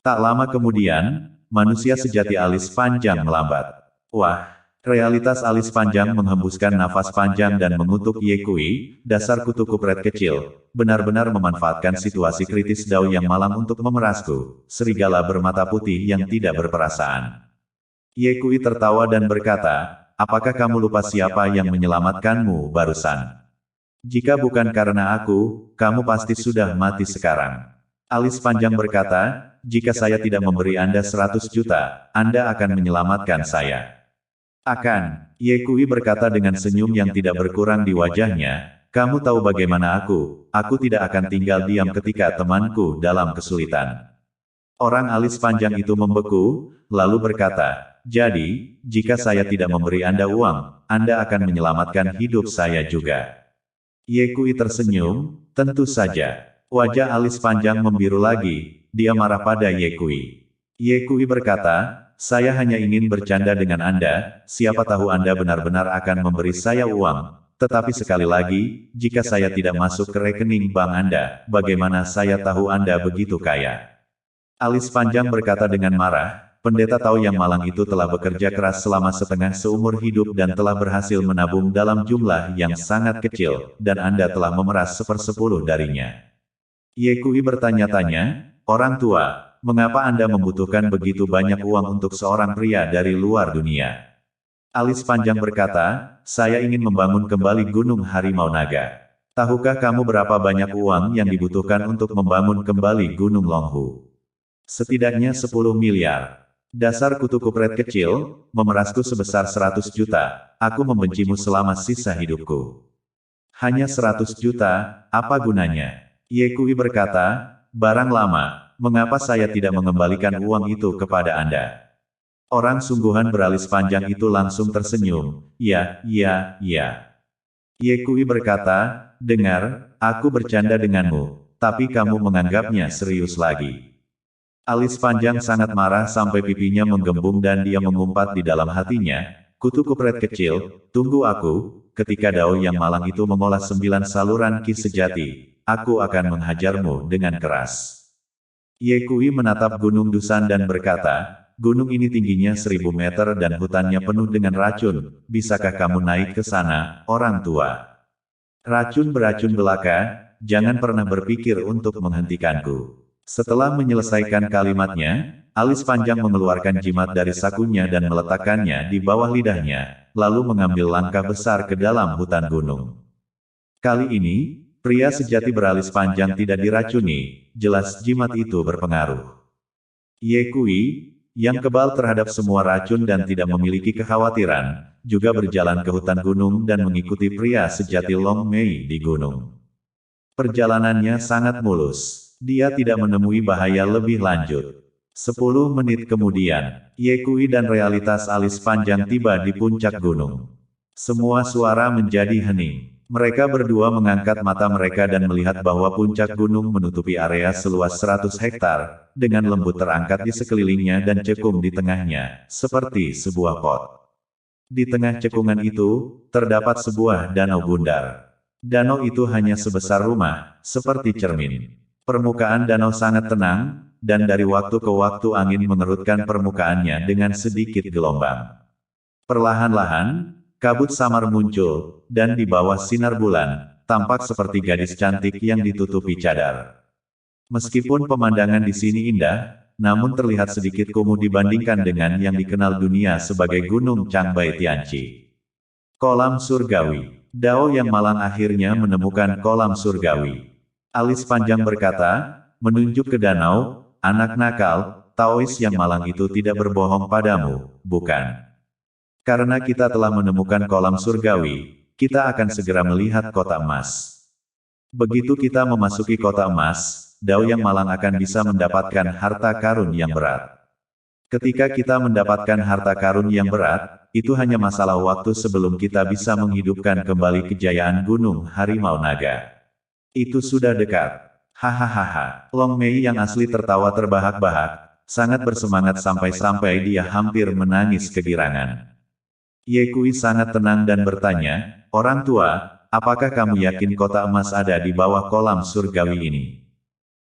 Tak lama kemudian, manusia sejati alis panjang melambat. Wah! Realitas alis panjang menghembuskan nafas panjang dan mengutuk Ye Kui, dasar kutu kupret kecil, benar-benar memanfaatkan situasi kritis Dao yang malang untuk memerasku, serigala bermata putih yang tidak berperasaan. Ye Kui tertawa dan berkata, apakah kamu lupa siapa yang menyelamatkanmu barusan? Jika bukan karena aku, kamu pasti sudah mati sekarang. Alis panjang berkata, jika saya tidak memberi Anda 100 juta, Anda akan menyelamatkan saya. Ye Kui berkata dengan senyum yang tidak berkurang di wajahnya, kamu tahu bagaimana aku tidak akan tinggal diam ketika temanku dalam kesulitan. Orang alis panjang itu membeku, lalu berkata, jadi, jika saya tidak memberi Anda uang, Anda akan menyelamatkan hidup saya juga. Ye Kui tersenyum, tentu saja. Wajah alis panjang membiru lagi, dia marah pada Ye Kui. Ye Kui berkata, saya hanya ingin bercanda dengan Anda, siapa tahu Anda benar-benar akan memberi saya uang. Tetapi sekali lagi, jika saya tidak masuk ke rekening bank Anda, bagaimana saya tahu Anda begitu kaya? Alis panjang berkata dengan marah, pendeta Tao yang malang itu telah bekerja keras selama setengah seumur hidup dan telah berhasil menabung dalam jumlah yang sangat kecil, dan Anda telah memeras 1/10 darinya. Ye Kui bertanya-tanya, orang tua, mengapa Anda membutuhkan begitu banyak uang untuk seorang pria dari luar dunia? Alis panjang berkata, saya ingin membangun kembali Gunung Harimau Naga. Tahukah kamu berapa banyak uang yang dibutuhkan untuk membangun kembali Gunung Longhu? Setidaknya 10 miliar. Dasar kutu kupret kecil, memerasku sebesar 100 juta, aku membencimu selama sisa hidupku. Hanya 100 juta, apa gunanya? Ye Kui berkata, barang lama, mengapa saya tidak mengembalikan uang itu kepada Anda? Orang sungguhan beralis panjang itu langsung tersenyum, ya. Ye Kui berkata, dengar, aku bercanda denganmu, tapi kamu menganggapnya serius lagi. Alis panjang sangat marah sampai pipinya menggembung dan dia mengumpat di dalam hatinya, kutu kupret kecil, tunggu aku, ketika Dao yang malang itu mengolah 9 saluran ki sejati, aku akan menghajarmu dengan keras. Ye Kui menatap Gunung Dusan dan berkata, gunung ini tingginya 1000 meter dan hutannya penuh dengan racun, bisakah kamu naik ke sana, orang tua? Racun beracun belaka, jangan pernah berpikir untuk menghentikanku. Setelah menyelesaikan kalimatnya, alis panjang mengeluarkan jimat dari sakunya dan meletakkannya di bawah lidahnya, lalu mengambil langkah besar ke dalam hutan gunung. Kali ini, pria sejati beralis panjang tidak diracuni, jelas jimat itu berpengaruh. Ye Kui, yang kebal terhadap semua racun dan tidak memiliki kekhawatiran, juga berjalan ke hutan gunung dan mengikuti pria sejati Long Mei di gunung. Perjalanannya sangat mulus. Dia tidak menemui bahaya lebih lanjut. 10 menit kemudian, Ye Kui dan realitas alis panjang tiba di puncak gunung. Semua suara menjadi hening. Mereka berdua mengangkat mata mereka dan melihat bahwa puncak gunung menutupi area seluas 100 hektar, dengan lembut terangkat di sekelilingnya dan cekung di tengahnya, seperti sebuah pot. Di tengah cekungan itu, terdapat sebuah danau bundar. Danau itu hanya sebesar rumah, seperti cermin. Permukaan danau sangat tenang, dan dari waktu ke waktu angin mengerutkan permukaannya dengan sedikit gelombang. Perlahan-lahan, kabut samar muncul, dan di bawah sinar bulan, tampak seperti gadis cantik yang ditutupi cadar. Meskipun pemandangan di sini indah, namun terlihat sedikit kumuh dibandingkan dengan yang dikenal dunia sebagai Gunung Changbai Tianchi. Kolam surgawi. Dao yang malang akhirnya menemukan kolam surgawi. Alis panjang berkata, menunjuk ke danau, anak nakal, Taois yang malang itu tidak berbohong padamu, bukan? Karena kita telah menemukan kolam surgawi, kita akan segera melihat kota emas. Begitu kita memasuki kota emas, Dao yang malang akan bisa mendapatkan harta karun yang berat. Ketika kita mendapatkan harta karun yang berat, itu hanya masalah waktu sebelum kita bisa menghidupkan kembali kejayaan Gunung Harimau Naga. Itu sudah dekat. Hahaha. Long Mei yang asli tertawa terbahak-bahak, sangat bersemangat sampai-sampai dia hampir menangis kegirangan. Ye Kui sangat tenang dan bertanya, orang tua, apakah kamu yakin kota emas ada di bawah kolam surgawi ini?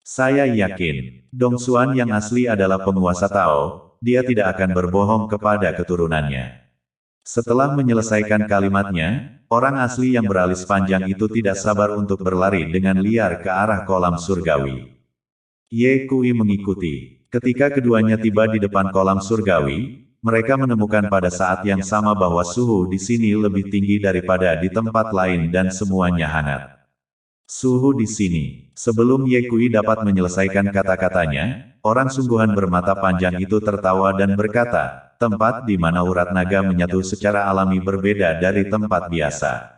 Saya yakin. Dong Xuan yang asli adalah penguasa Tao, dia tidak akan berbohong kepada keturunannya. Setelah menyelesaikan kalimatnya, orang asli yang beralis panjang itu tidak sabar untuk berlari dengan liar ke arah kolam surgawi. Ye Kui mengikuti. Ketika keduanya tiba di depan kolam surgawi, mereka menemukan pada saat yang sama bahwa suhu di sini lebih tinggi daripada di tempat lain dan semuanya hangat. Suhu di sini. Sebelum Ye Kui dapat menyelesaikan kata-katanya, orang sungguhan bermata panjang itu tertawa dan berkata, tempat di mana urat naga menyatu secara alami berbeda dari tempat biasa.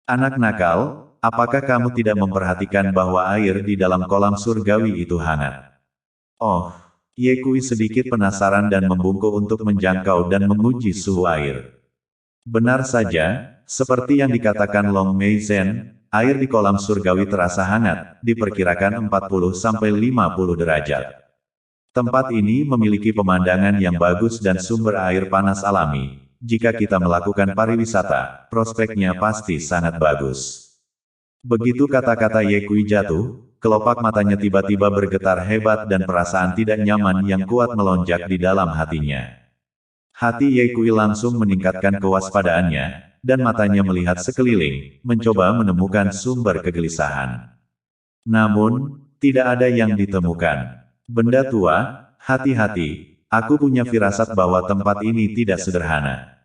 Anak nakal, apakah kamu tidak memperhatikan bahwa air di dalam kolam surgawi itu hangat? Oh, Ye Kui sedikit penasaran dan membungkuk untuk menjangkau dan menguji suhu air. Benar saja, seperti yang dikatakan Long Mei Zhen, air di kolam surgawi terasa hangat, diperkirakan 40–50 derajat. Tempat ini memiliki pemandangan yang bagus dan sumber air panas alami. Jika kita melakukan pariwisata, prospeknya pasti sangat bagus. Begitu kata-kata Ye Kui jatuh, kelopak matanya tiba-tiba bergetar hebat dan perasaan tidak nyaman yang kuat melonjak di dalam hatinya. Hati Ye Kui langsung meningkatkan kewaspadaannya, dan matanya melihat sekeliling, mencoba menemukan sumber kegelisahan. Namun, tidak ada yang ditemukan. Benda tua, hati-hati, aku punya firasat bahwa tempat ini tidak sederhana.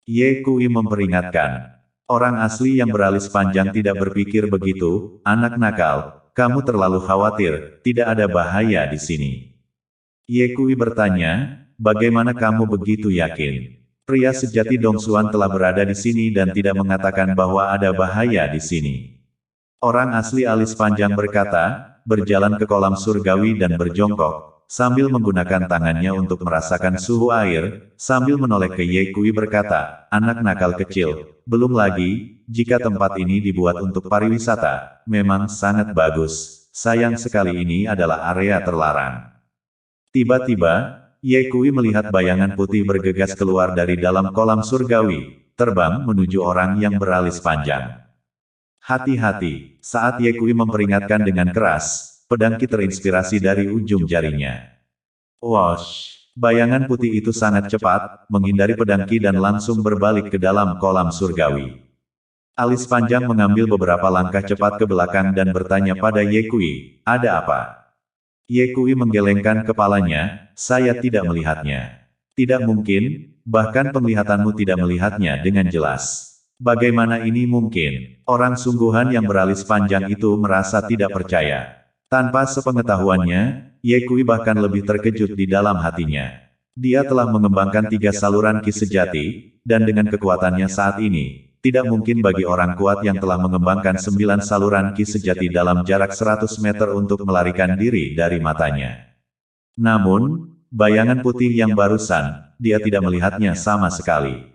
Ye Kui memperingatkan. Orang asli yang beralis panjang tidak berpikir begitu, anak nakal, kamu terlalu khawatir, tidak ada bahaya di sini. Ye Kui bertanya, bagaimana kamu begitu yakin? Pria sejati Dong Xuan telah berada di sini dan tidak mengatakan bahwa ada bahaya di sini. Orang asli alis panjang berkata, berjalan ke kolam surgawi dan berjongkok, sambil menggunakan tangannya untuk merasakan suhu air, sambil menoleh ke Ye Kui berkata, anak nakal kecil, belum lagi, jika tempat ini dibuat untuk pariwisata, memang sangat bagus, sayang sekali ini adalah area terlarang. Tiba-tiba, Ye Kui melihat bayangan putih bergegas keluar dari dalam kolam surgawi, terbang menuju orang yang beralis panjang. Hati-hati, saat Ye Kui memperingatkan dengan keras, pedangki terinspirasi dari ujung jarinya. Wosh! Bayangan putih itu sangat cepat, menghindari pedangki dan langsung berbalik ke dalam kolam surgawi. Alis panjang mengambil beberapa langkah cepat ke belakang dan bertanya pada Ye Kui, ada apa? Ye Kui menggelengkan kepalanya, saya tidak melihatnya. Tidak mungkin, bahkan penglihatanmu tidak melihatnya dengan jelas. Bagaimana ini mungkin? Orang sungguhan yang beralis panjang itu merasa tidak percaya. Tanpa sepengetahuannya, Ye Kui bahkan lebih terkejut di dalam hatinya. Dia telah mengembangkan 3 saluran ki sejati, dan dengan kekuatannya saat ini, tidak mungkin bagi orang kuat yang telah mengembangkan 9 saluran ki sejati dalam jarak 100 meter untuk melarikan diri dari matanya. Namun, bayangan putih yang barusan, dia tidak melihatnya sama sekali.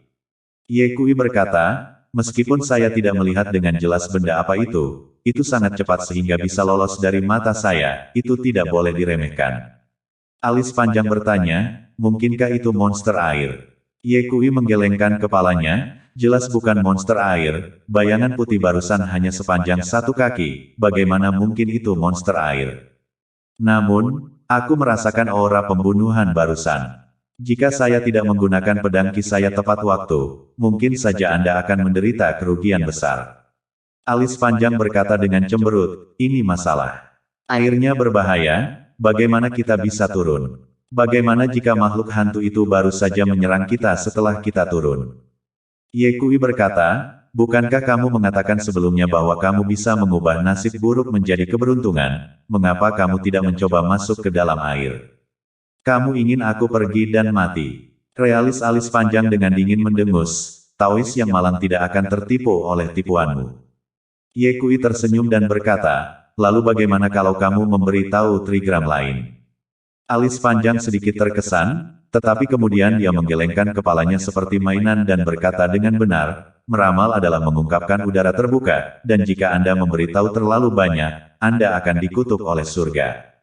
Ye Kui berkata, meskipun saya tidak melihat dengan jelas benda apa itu sangat cepat sehingga bisa lolos dari mata saya, itu tidak boleh diremehkan. Alis panjang bertanya, mungkinkah itu monster air? Ye Kui menggelengkan kepalanya, jelas bukan monster air, bayangan putih barusan hanya sepanjang 1 kaki, bagaimana mungkin itu monster air? Namun, aku merasakan aura pembunuhan barusan. Jika saya tidak menggunakan pedangki saya tepat waktu, mungkin saja Anda akan menderita kerugian besar. Alis panjang berkata dengan cemberut, ini masalah. Airnya berbahaya, bagaimana kita bisa turun? Bagaimana jika makhluk hantu itu baru saja menyerang kita setelah kita turun? Ye Kui berkata, bukankah kamu mengatakan sebelumnya bahwa kamu bisa mengubah nasib buruk menjadi keberuntungan, mengapa kamu tidak mencoba masuk ke dalam air? Kamu ingin aku pergi dan mati. Realis alis panjang dengan dingin mendengus, Taois yang malang tidak akan tertipu oleh tipuanmu. Ye Kui tersenyum dan berkata, lalu bagaimana kalau kamu memberi tahu trigram lain? Alis panjang sedikit terkesan, tetapi kemudian dia menggelengkan kepalanya seperti mainan dan berkata dengan benar, meramal adalah mengungkapkan udara terbuka, dan jika Anda memberitahu terlalu banyak, Anda akan dikutuk oleh surga.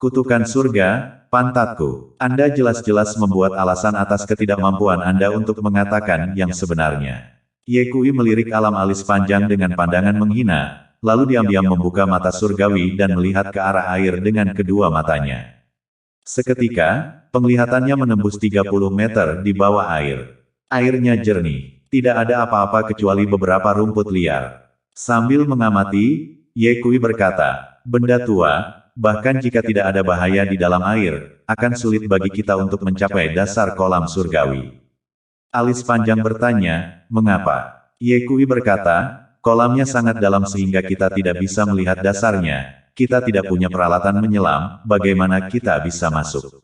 Kutukan surga, pantatku. Anda jelas-jelas membuat alasan atas ketidakmampuan Anda untuk mengatakan yang sebenarnya. Ye Kui melirik alam alis panjang dengan pandangan menghina, lalu diam-diam membuka mata surgawi dan melihat ke arah air dengan kedua matanya. Seketika, penglihatannya menembus 30 meter di bawah air. Airnya jernih, tidak ada apa-apa kecuali beberapa rumput liar. Sambil mengamati, Ye Kui berkata, benda tua, bahkan jika tidak ada bahaya di dalam air, akan sulit bagi kita untuk mencapai dasar kolam surgawi. Alis panjang bertanya, mengapa? Ye Kui berkata, kolamnya sangat dalam sehingga kita tidak bisa melihat dasarnya, kita tidak punya peralatan menyelam, bagaimana kita bisa masuk?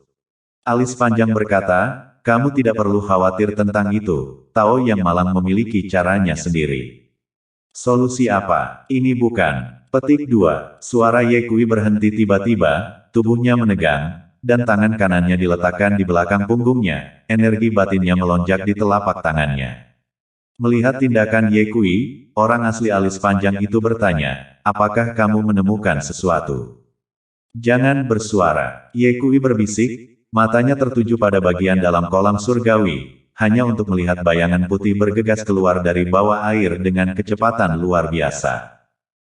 Alis panjang berkata, Kamu tidak perlu khawatir tentang itu, Tao yang malang memiliki caranya sendiri. Solusi apa? Ini bukan. Petik 2. Suara Ye Kui berhenti tiba-tiba, tubuhnya menegang, dan tangan kanannya diletakkan di belakang punggungnya, energi batinnya melonjak di telapak tangannya. Melihat tindakan Ye Kui, orang asli alis panjang itu bertanya, apakah kamu menemukan sesuatu? Jangan bersuara, Ye Kui berbisik, matanya tertuju pada bagian dalam kolam surgawi, hanya untuk melihat bayangan putih bergegas keluar dari bawah air dengan kecepatan luar biasa.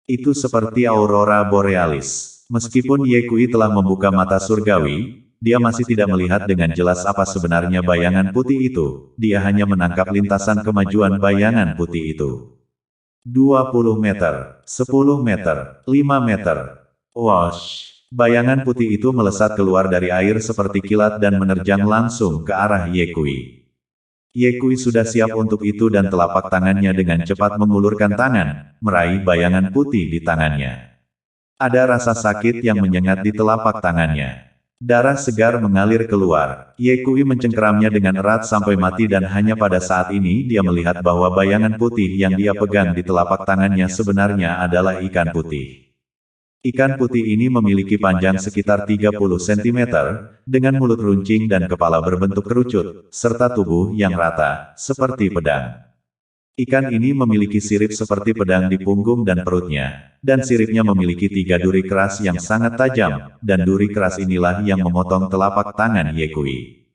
Itu seperti aurora borealis. Meskipun Ye Kui telah membuka mata surgawi, dia masih tidak melihat dengan jelas apa sebenarnya bayangan putih itu. Dia hanya menangkap lintasan kemajuan bayangan putih itu. 20 meter, 10 meter, 5 meter. Wash! Bayangan putih itu melesat keluar dari air seperti kilat dan menerjang langsung ke arah Ye Kui. Ye Kui sudah siap untuk itu dan telapak tangannya dengan cepat mengulurkan tangan, meraih bayangan putih di tangannya. Ada rasa sakit yang menyengat di telapak tangannya. Darah segar mengalir keluar. Ye Kui mencengkeramnya dengan erat sampai mati dan hanya pada saat ini dia melihat bahwa bayangan putih yang dia pegang di telapak tangannya sebenarnya adalah ikan putih. Ikan putih ini memiliki panjang sekitar 30 cm, dengan mulut runcing dan kepala berbentuk kerucut, serta tubuh yang rata, seperti pedang. Ikan ini memiliki sirip seperti pedang di punggung dan perutnya, dan siripnya memiliki 3 duri keras yang sangat tajam, dan duri keras inilah yang memotong telapak tangan Ye Kui.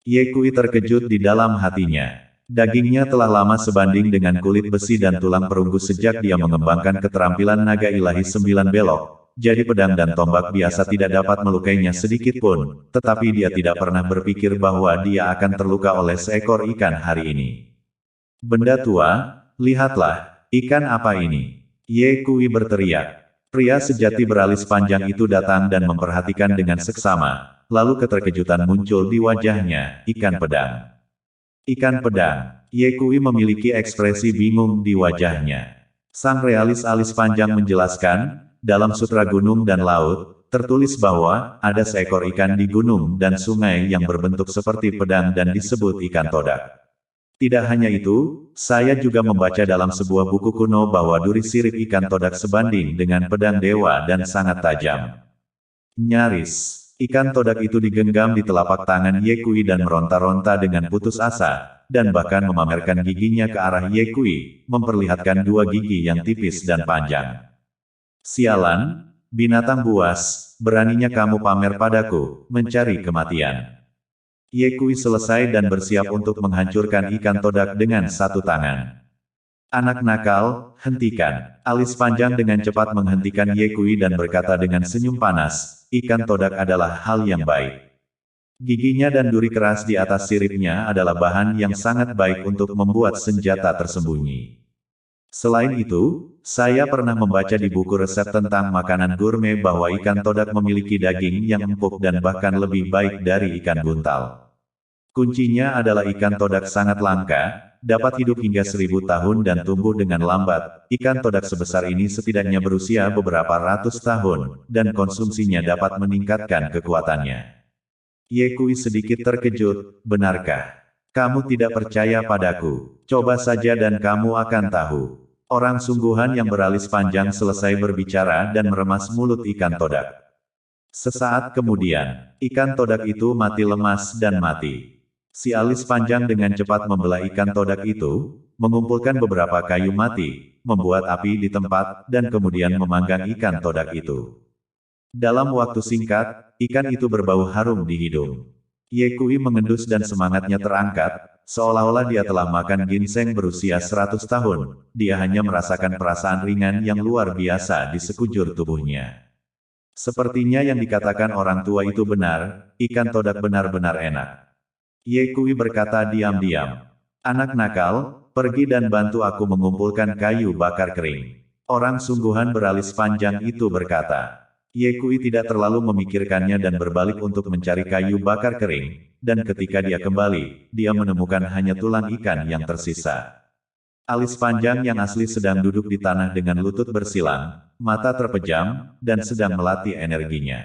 Ye Kui terkejut di dalam hatinya. Dagingnya telah lama sebanding dengan kulit besi dan tulang perunggu sejak dia mengembangkan keterampilan naga ilahi 9 belok. Jadi pedang dan tombak biasa tidak dapat melukainya sedikit pun, tetapi dia tidak pernah berpikir bahwa dia akan terluka oleh seekor ikan hari ini. Benda tua, lihatlah, ikan apa ini? Ye Kui berteriak. Pria sejati beralis panjang itu datang dan memperhatikan dengan seksama, lalu keterkejutan muncul di wajahnya, ikan pedang. Ikan pedang. Ye Kui memiliki ekspresi bingung di wajahnya. Sang realis alis panjang menjelaskan, dalam Sutra Gunung dan Laut, tertulis bahwa, ada seekor ikan di gunung dan sungai yang berbentuk seperti pedang dan disebut ikan todak. Tidak hanya itu, saya juga membaca dalam sebuah buku kuno bahwa duri sirip ikan todak sebanding dengan pedang dewa dan sangat tajam. Nyaris. Ikan todak itu digenggam di telapak tangan Ye Kui dan meronta-ronta dengan putus asa, dan bahkan memamerkan giginya ke arah Ye Kui, memperlihatkan 2 gigi yang tipis dan panjang. Sialan, binatang buas, beraninya kamu pamer padaku, mencari kematian. Ye Kui selesai dan bersiap untuk menghancurkan ikan todak dengan satu tangan. Anak nakal, hentikan. Alis panjang dengan cepat menghentikan Ye Kui dan berkata dengan senyum panas, ikan todak adalah hal yang baik. Giginya dan duri keras di atas siripnya adalah bahan yang sangat baik untuk membuat senjata tersembunyi. Selain itu, saya pernah membaca di buku resep tentang makanan gourmet bahwa ikan todak memiliki daging yang empuk dan bahkan lebih baik dari ikan buntal. Kuncinya adalah ikan todak sangat langka, dapat hidup hingga 1000 tahun dan tumbuh dengan lambat. Ikan todak sebesar ini setidaknya berusia beberapa ratus tahun, dan konsumsinya dapat meningkatkan kekuatannya. Ye Kui sedikit terkejut, benarkah? Kamu tidak percaya padaku? Coba saja dan kamu akan tahu. Orang sungguhan yang beralis panjang selesai berbicara dan meremas mulut ikan todak. Sesaat kemudian, ikan todak itu mati lemas dan mati. Si alis panjang dengan cepat membelah ikan todak itu, mengumpulkan beberapa kayu mati, membuat api di tempat, dan kemudian memanggang ikan todak itu. Dalam waktu singkat, ikan itu berbau harum di hidung. Ye Kui mengendus dan semangatnya terangkat, seolah-olah dia telah makan ginseng berusia 100 tahun, dia hanya merasakan perasaan ringan yang luar biasa di sekujur tubuhnya. Sepertinya yang dikatakan orang tua itu benar, ikan todak benar-benar enak. Ye Kui berkata diam-diam. Anak nakal, pergi dan bantu aku mengumpulkan kayu bakar kering. Orang sungguhan beralis panjang itu berkata. Ye Kui tidak terlalu memikirkannya dan berbalik untuk mencari kayu bakar kering, dan ketika dia kembali, dia menemukan hanya tulang ikan yang tersisa. Alis panjang yang asli sedang duduk di tanah dengan lutut bersilang, mata terpejam, dan sedang melatih energinya.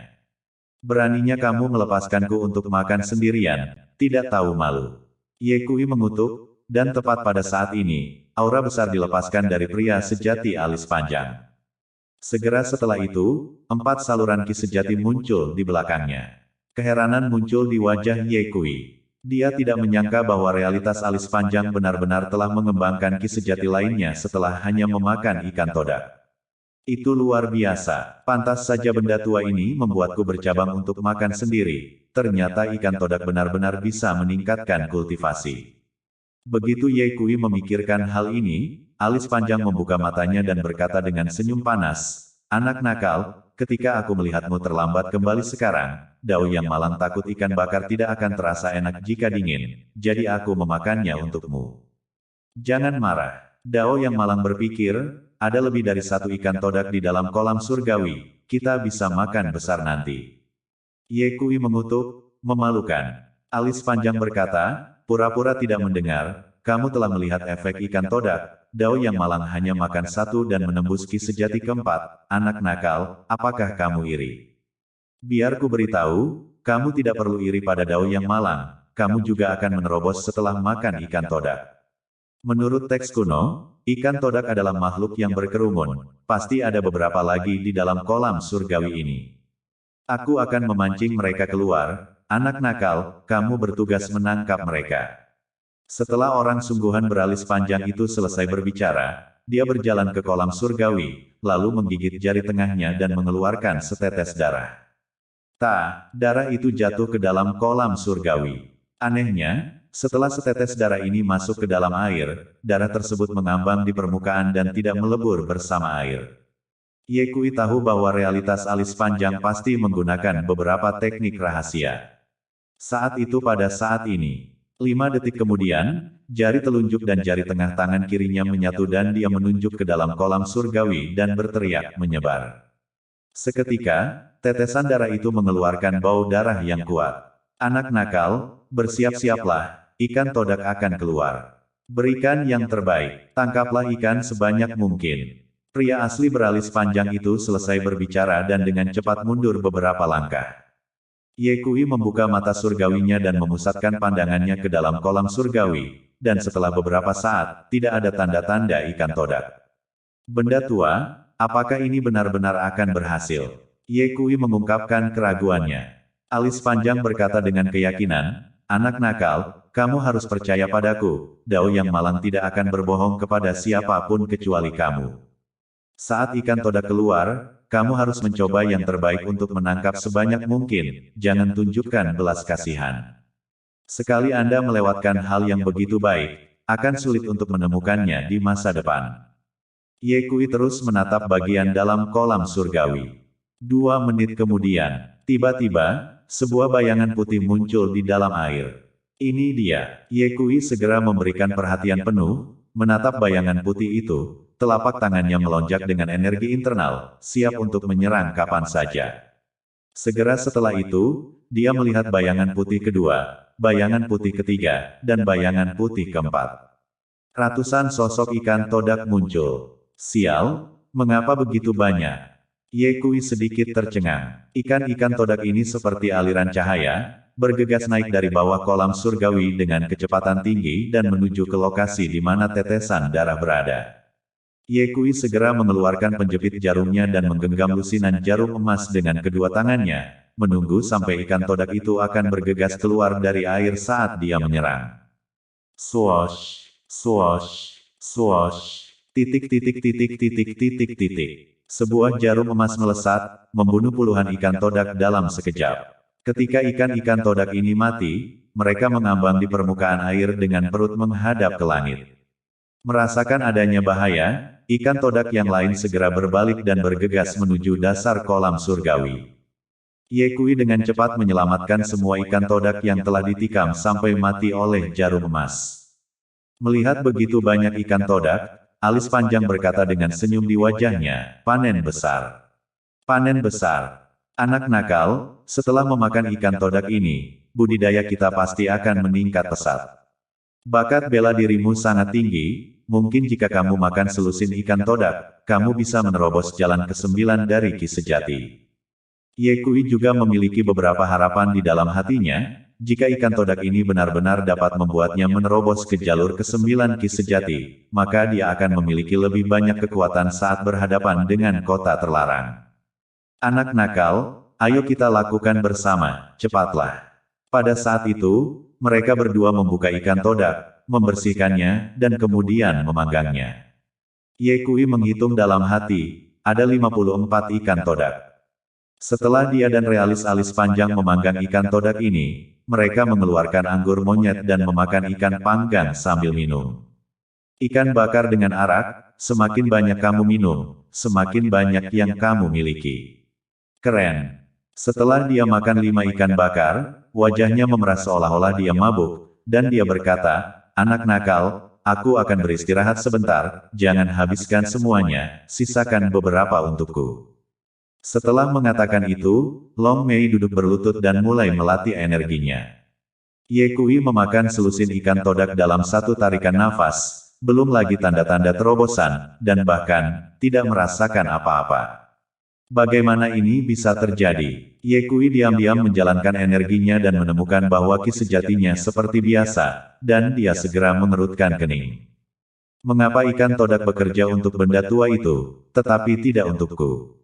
Beraninya kamu melepaskanku untuk makan sendirian, tidak tahu malu. Ye Kui mengutuk, dan tepat pada saat ini, aura besar dilepaskan dari pria sejati alis panjang. Segera setelah itu, 4 saluran ki sejati muncul di belakangnya. Keheranan muncul di wajah Ye Kui. Dia tidak menyangka bahwa realitas alis panjang benar-benar telah mengembangkan ki sejati lainnya setelah hanya memakan ikan todak. Itu luar biasa. Pantas saja benda tua ini membuatku bercabang untuk makan sendiri. Ternyata ikan todak benar-benar bisa meningkatkan kultivasi. Begitu Ye Kui memikirkan hal ini, alis panjang membuka matanya dan berkata dengan senyum panas, "Anak nakal, ketika aku melihatmu terlambat kembali sekarang, Dao yang malang takut ikan bakar tidak akan terasa enak jika dingin, jadi aku memakannya untukmu. Jangan marah." Dao yang malang berpikir, ada lebih dari 1 ikan todak di dalam kolam surgawi, kita bisa makan besar nanti. Ye Kui mengutuk, memalukan. Alis panjang berkata, pura-pura tidak mendengar, kamu telah melihat efek ikan todak, Dao yang malang hanya makan 1 dan menembus ki sejati keempat, anak nakal, apakah kamu iri? Biar ku beritahu, kamu tidak perlu iri pada Dao yang malang, kamu juga akan menerobos setelah makan ikan todak. Menurut teks kuno, ikan todak adalah makhluk yang berkerumun, pasti ada beberapa lagi di dalam kolam surgawi ini. Aku akan memancing mereka keluar, anak nakal, kamu bertugas menangkap mereka. Setelah orang sungguhan beralis panjang itu selesai berbicara, dia berjalan ke kolam surgawi, lalu menggigit jari tengahnya dan mengeluarkan setetes darah. Darah itu jatuh ke dalam kolam surgawi. Anehnya, setelah setetes darah ini masuk ke dalam air, darah tersebut mengambang di permukaan dan tidak melebur bersama air. Ye Kui tahu bahwa realitas alis panjang pasti menggunakan beberapa teknik rahasia. Saat itu pada saat ini, 5 detik kemudian, jari telunjuk dan jari tengah tangan kirinya menyatu dan dia menunjuk ke dalam kolam surgawi dan berteriak menyebar. Seketika, tetesan darah itu mengeluarkan bau darah yang kuat. Anak nakal, bersiap-siaplah, ikan todak akan keluar. Berikan yang terbaik, tangkaplah ikan sebanyak mungkin. Pria asli beralis panjang itu selesai berbicara dan dengan cepat mundur beberapa langkah. Ye Kui membuka mata surgawinya dan memusatkan pandangannya ke dalam kolam surgawi, dan setelah beberapa saat, tidak ada tanda-tanda ikan todak. Benda tua, apakah ini benar-benar akan berhasil? Ye Kui mengungkapkan keraguannya. Alis panjang berkata dengan keyakinan, anak nakal, kamu harus percaya padaku, Dao yang malang tidak akan berbohong kepada siapapun kecuali kamu. Saat ikan todak keluar, kamu harus mencoba yang terbaik untuk menangkap sebanyak mungkin, jangan tunjukkan belas kasihan. Sekali Anda melewatkan hal yang begitu baik, akan sulit untuk menemukannya di masa depan. Ye Kui terus menatap bagian dalam kolam surgawi. 2 menit kemudian, tiba-tiba, sebuah bayangan putih muncul di dalam air. Ini dia. Ye Kui segera memberikan perhatian penuh, menatap bayangan putih itu, telapak tangannya melonjak dengan energi internal, siap untuk menyerang kapan saja. Segera setelah itu, dia melihat bayangan putih kedua, bayangan putih ketiga, dan bayangan putih keempat. Ratusan sosok ikan todak muncul. Sial, mengapa begitu banyak? Ye Kui sedikit tercengang. Ikan-ikan todak ini seperti aliran cahaya, bergegas naik dari bawah kolam surgawi dengan kecepatan tinggi dan menuju ke lokasi di mana tetesan darah berada. Ye Kui segera mengeluarkan penjepit jarumnya dan menggenggam lusinan jarum emas dengan kedua tangannya, menunggu sampai ikan todak itu akan bergegas keluar dari air saat dia menyerang. Swoosh, swoosh, swoosh, titik. Sebuah jarum emas melesat, membunuh puluhan ikan todak dalam sekejap. Ketika ikan-ikan todak ini mati, mereka mengambang di permukaan air dengan perut menghadap ke langit. Merasakan adanya bahaya, ikan todak yang lain segera berbalik dan bergegas menuju dasar kolam surgawi. Ye Kui dengan cepat menyelamatkan semua ikan todak yang telah ditikam sampai mati oleh jarum emas. Melihat begitu banyak ikan todak, alis panjang berkata dengan senyum di wajahnya, panen besar. Panen besar. Anak nakal, setelah memakan ikan todak ini, budidaya kita pasti akan meningkat pesat. Bakat bela dirimu sangat tinggi, mungkin jika kamu makan selusin ikan todak, kamu bisa menerobos jalan ke-9 dari ki sejati. Ye Kui juga memiliki beberapa harapan di dalam hatinya, jika ikan todak ini benar-benar dapat membuatnya menerobos ke jalur ke-9 Ki sejati, maka dia akan memiliki lebih banyak kekuatan saat berhadapan dengan kota terlarang. Anak nakal, ayo kita lakukan bersama, cepatlah. Pada saat itu, mereka berdua membuka ikan todak, membersihkannya, dan kemudian memanggangnya. Ye Kui menghitung dalam hati, ada 54 ikan todak. Setelah dia dan realis alis panjang memanggang ikan todak ini, mereka mengeluarkan anggur monyet dan memakan ikan panggang sambil minum. Ikan bakar dengan arak, semakin banyak kamu minum, semakin banyak yang kamu miliki. Keren. Setelah dia makan 5 ikan bakar, wajahnya memerah seolah-olah dia mabuk, dan dia berkata, anak nakal, aku akan beristirahat sebentar, jangan habiskan semuanya, sisakan beberapa untukku. Setelah mengatakan itu, Long Mei duduk berlutut dan mulai melatih energinya. Ye Kui memakan selusin ikan todak dalam satu tarikan nafas, belum lagi tanda-tanda terobosan, dan bahkan, tidak merasakan apa-apa. Bagaimana ini bisa terjadi? Ye Kui diam-diam menjalankan energinya dan menemukan bahwa ki sejatinya seperti biasa, dan dia segera mengerutkan kening. Mengapa ikan todak bekerja untuk benda tua itu, tetapi tidak untukku?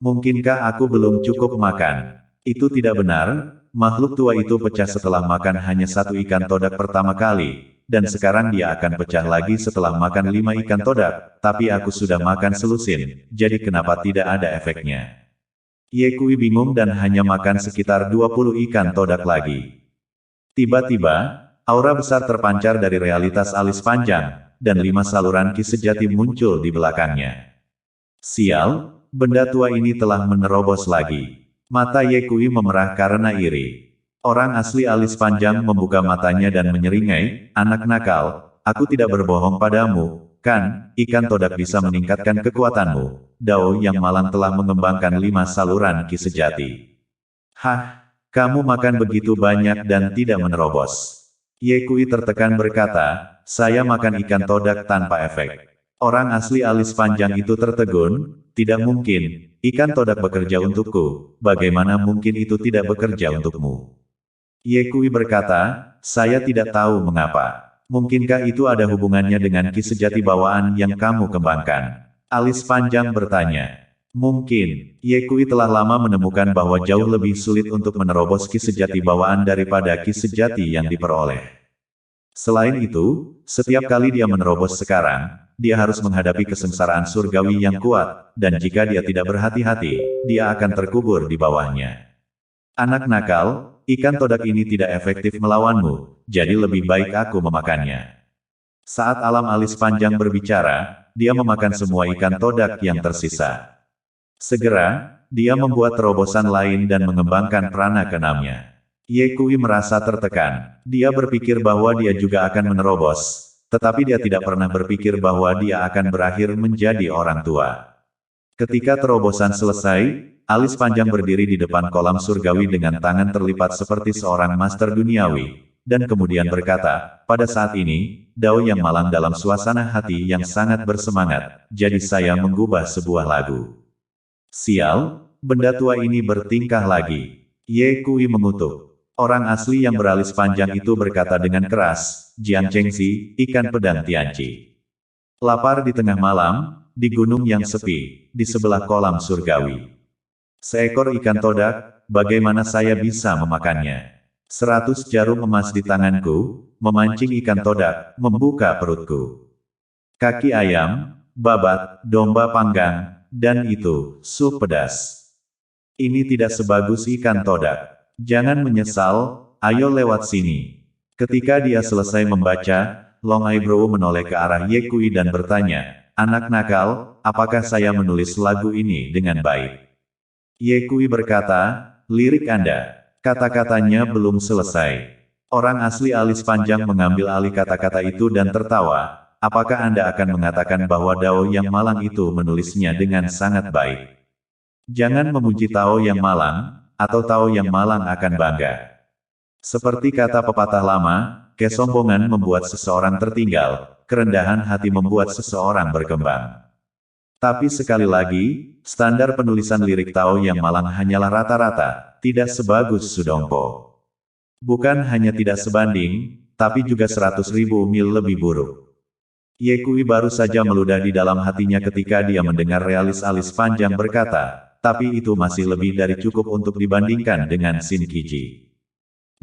Mungkinkah aku belum cukup makan? Itu tidak benar, makhluk tua itu pecah setelah makan hanya 1 ikan todak pertama kali, dan sekarang dia akan pecah lagi setelah makan 5 ikan todak, tapi aku sudah makan selusin, jadi kenapa tidak ada efeknya? Ye Kui bingung dan hanya makan sekitar 20 ikan todak lagi. Tiba-tiba, aura besar terpancar dari realitas alis panjang, dan 5 saluran ki sejati muncul di belakangnya. Sial! Benda tua ini telah menerobos lagi. Mata Ye Kui memerah karena iri. Orang asli alis panjang membuka matanya dan menyeringai, anak nakal, aku tidak berbohong padamu, kan, ikan todak bisa meningkatkan kekuatanmu. Dao yang malang telah mengembangkan 5 saluran ki sejati. Hah, kamu makan begitu banyak dan tidak menerobos. Ye Kui tertekan berkata, saya makan ikan todak tanpa efek. Orang asli alis panjang itu tertegun, tidak mungkin, ikan todak bekerja untukku, bagaimana mungkin itu tidak bekerja untukmu? Ye Kui berkata, saya tidak tahu mengapa. Mungkinkah itu ada hubungannya dengan ki sejati bawaan yang kamu kembangkan? Alis panjang bertanya. Mungkin, Ye Kui telah lama menemukan bahwa jauh lebih sulit untuk menerobos ki sejati bawaan daripada ki sejati yang diperoleh. Selain itu, setiap kali dia menerobos sekarang, dia harus menghadapi kesengsaraan surgawi yang kuat, dan jika dia tidak berhati-hati, dia akan terkubur di bawahnya. Anak nakal, ikan todak ini tidak efektif melawanmu, jadi lebih baik aku memakannya. Saat alam alis panjang berbicara, dia memakan semua ikan todak yang tersisa. Segera, dia membuat terobosan lain dan mengembangkan prana keenamnya. Ye Kui merasa tertekan. Dia berpikir bahwa dia juga akan menerobos, tetapi dia tidak pernah berpikir bahwa dia akan berakhir menjadi orang tua. Ketika terobosan selesai, alis panjang berdiri di depan kolam surgawi dengan tangan terlipat seperti seorang master duniawi, dan kemudian berkata, pada saat ini, Dao yang malang dalam suasana hati yang sangat bersemangat, jadi saya menggubah sebuah lagu. Sial, benda tua ini bertingkah lagi. Ye Kui mengutuk. Orang asli yang beralis panjang itu berkata dengan keras, Jiang Chengxi, ikan pedang Tianqi. Lapar di tengah malam, di gunung yang sepi, di sebelah kolam surgawi. Seekor ikan todak, bagaimana saya bisa memakannya? 100 jarum emas di tanganku, memancing ikan todak, membuka perutku. Kaki ayam, babat, domba panggang, dan itu, sup pedas. Ini tidak sebagus ikan todak. Jangan menyesal, ayo lewat sini. Ketika dia selesai membaca, Long Eyebrow menoleh ke arah Ye Kui dan bertanya, anak nakal, apakah saya menulis lagu ini dengan baik? Ye Kui berkata, lirik Anda. Kata-katanya belum selesai. Orang asli alis panjang mengambil alih kata-kata itu dan tertawa, apakah Anda akan mengatakan bahwa Dao yang malang itu menulisnya dengan sangat baik? Jangan memuji Tao yang malang, atau Tao yang malang akan bangga. Seperti kata pepatah lama, kesombongan membuat seseorang tertinggal, kerendahan hati membuat seseorang berkembang. Tapi sekali lagi, standar penulisan lirik Tao yang malang hanyalah rata-rata, tidak sebagus Sudongpo. Bukan hanya tidak sebanding, tapi juga 100.000 mil lebih buruk. Ye Kui baru saja meludah di dalam hatinya ketika dia mendengar realis alis panjang berkata, tapi itu masih lebih dari cukup untuk dibandingkan dengan Shin Qiji.